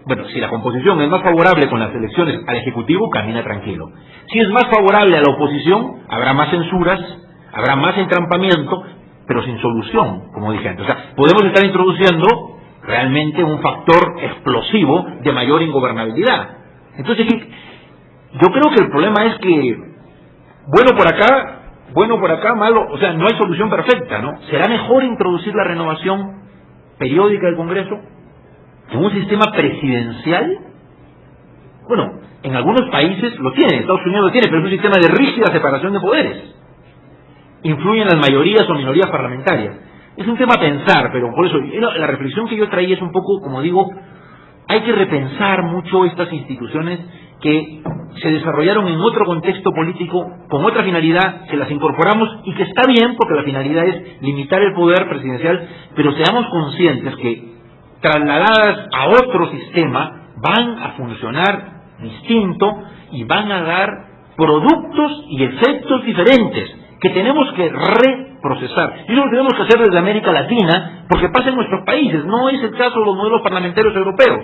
Bueno, si la composición es más favorable con las elecciones al Ejecutivo, camina tranquilo. Si es más favorable a la oposición, habrá más censuras, habrá más entrampamiento, pero sin solución, como dije antes. O sea, podemos estar introduciendo realmente un factor explosivo de mayor ingobernabilidad. Entonces, yo creo que el problema es que bueno por acá, malo, o sea, no hay solución perfecta, ¿no? ¿Será mejor introducir la renovación periódica del Congreso en un sistema presidencial? Bueno, en algunos países lo tiene, Estados Unidos lo tiene, pero es un sistema de rígida separación de poderes. Influyen las mayorías o minorías parlamentarias. Es un tema a pensar, pero por eso la reflexión que yo traía es un poco, como digo, hay que repensar mucho estas instituciones que se desarrollaron en otro contexto político, con otra finalidad, que las incorporamos y que está bien porque la finalidad es limitar el poder presidencial, pero seamos conscientes que trasladadas a otro sistema van a funcionar distinto y van a dar productos y efectos diferentes que tenemos que reprocesar. Y eso lo tenemos que hacer desde América Latina porque pasa en nuestros países, no es el caso de los modelos parlamentarios europeos.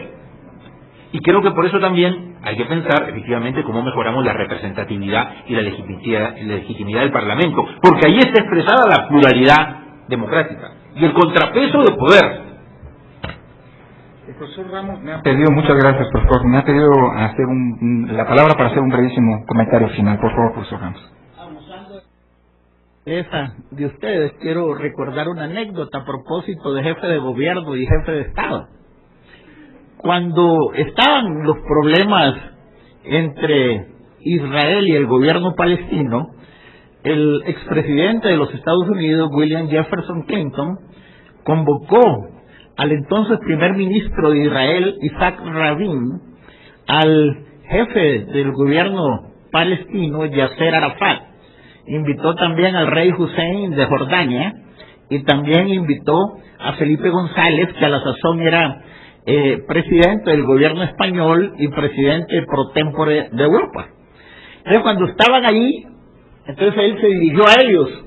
Y creo que por eso también hay que pensar efectivamente cómo mejoramos la representatividad y la legitimidad del Parlamento, porque ahí está expresada la pluralidad democrática y el contrapeso de poder. El profesor Ramos me ha pedido, muchas gracias profesor, me ha pedido hacer la palabra para hacer un brevísimo comentario final. Por favor, profesor Ramos. Esa de ustedes, quiero recordar una anécdota a propósito de jefe de gobierno y jefe de Estado. Cuando estaban los problemas entre Israel y el gobierno palestino, el expresidente de los Estados Unidos, William Jefferson Clinton, convocó al entonces primer ministro de Israel, Isaac Rabin, al jefe del gobierno palestino, Yasser Arafat. Invitó también al rey Hussein de Jordania y también invitó a Felipe González, que a la sazón era presidente del gobierno español y presidente pro tempore de Europa. Entonces, cuando estaban allí, entonces él se dirigió a ellos,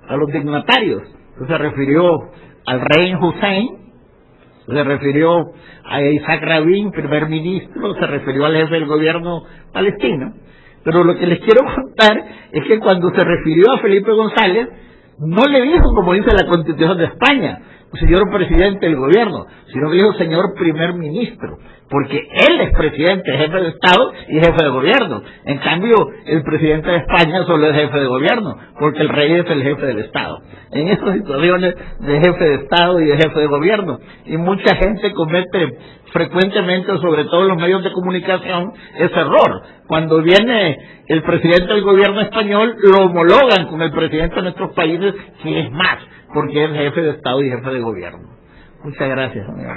a los dignatarios, se refirió al rey Hussein, se refirió a Isaac Rabin, primer ministro, se refirió al jefe del gobierno palestino. Pero lo que les quiero contar es que cuando se refirió a Felipe González, no le dijo, como dice la Constitución de España, señor presidente del gobierno, sino que dijo señor primer ministro, porque él es presidente, jefe de Estado y jefe de gobierno. En cambio, el presidente de España solo es jefe de gobierno, porque el rey es el jefe del Estado. En estas situaciones de jefe de Estado y de jefe de gobierno, y mucha gente comete frecuentemente, sobre todo en los medios de comunicación, ese error. Cuando viene el presidente del gobierno español, lo homologan con el presidente de nuestros países, que es más, porque es jefe de Estado y jefe de gobierno. Muchas gracias, amigo.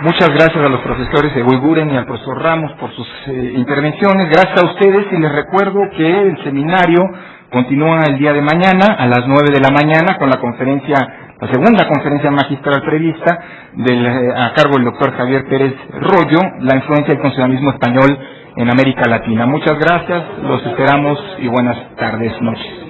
Muchas gracias a los profesores Eguiguren y al profesor Ramos por sus intervenciones. Gracias a ustedes, y les recuerdo que el seminario continúa el día de mañana a las 9 de la mañana con la segunda conferencia magistral prevista a cargo del doctor Javier Pérez Royo, la influencia del conservadurismo español en América Latina. Muchas gracias, los esperamos y buenas tardes, noches.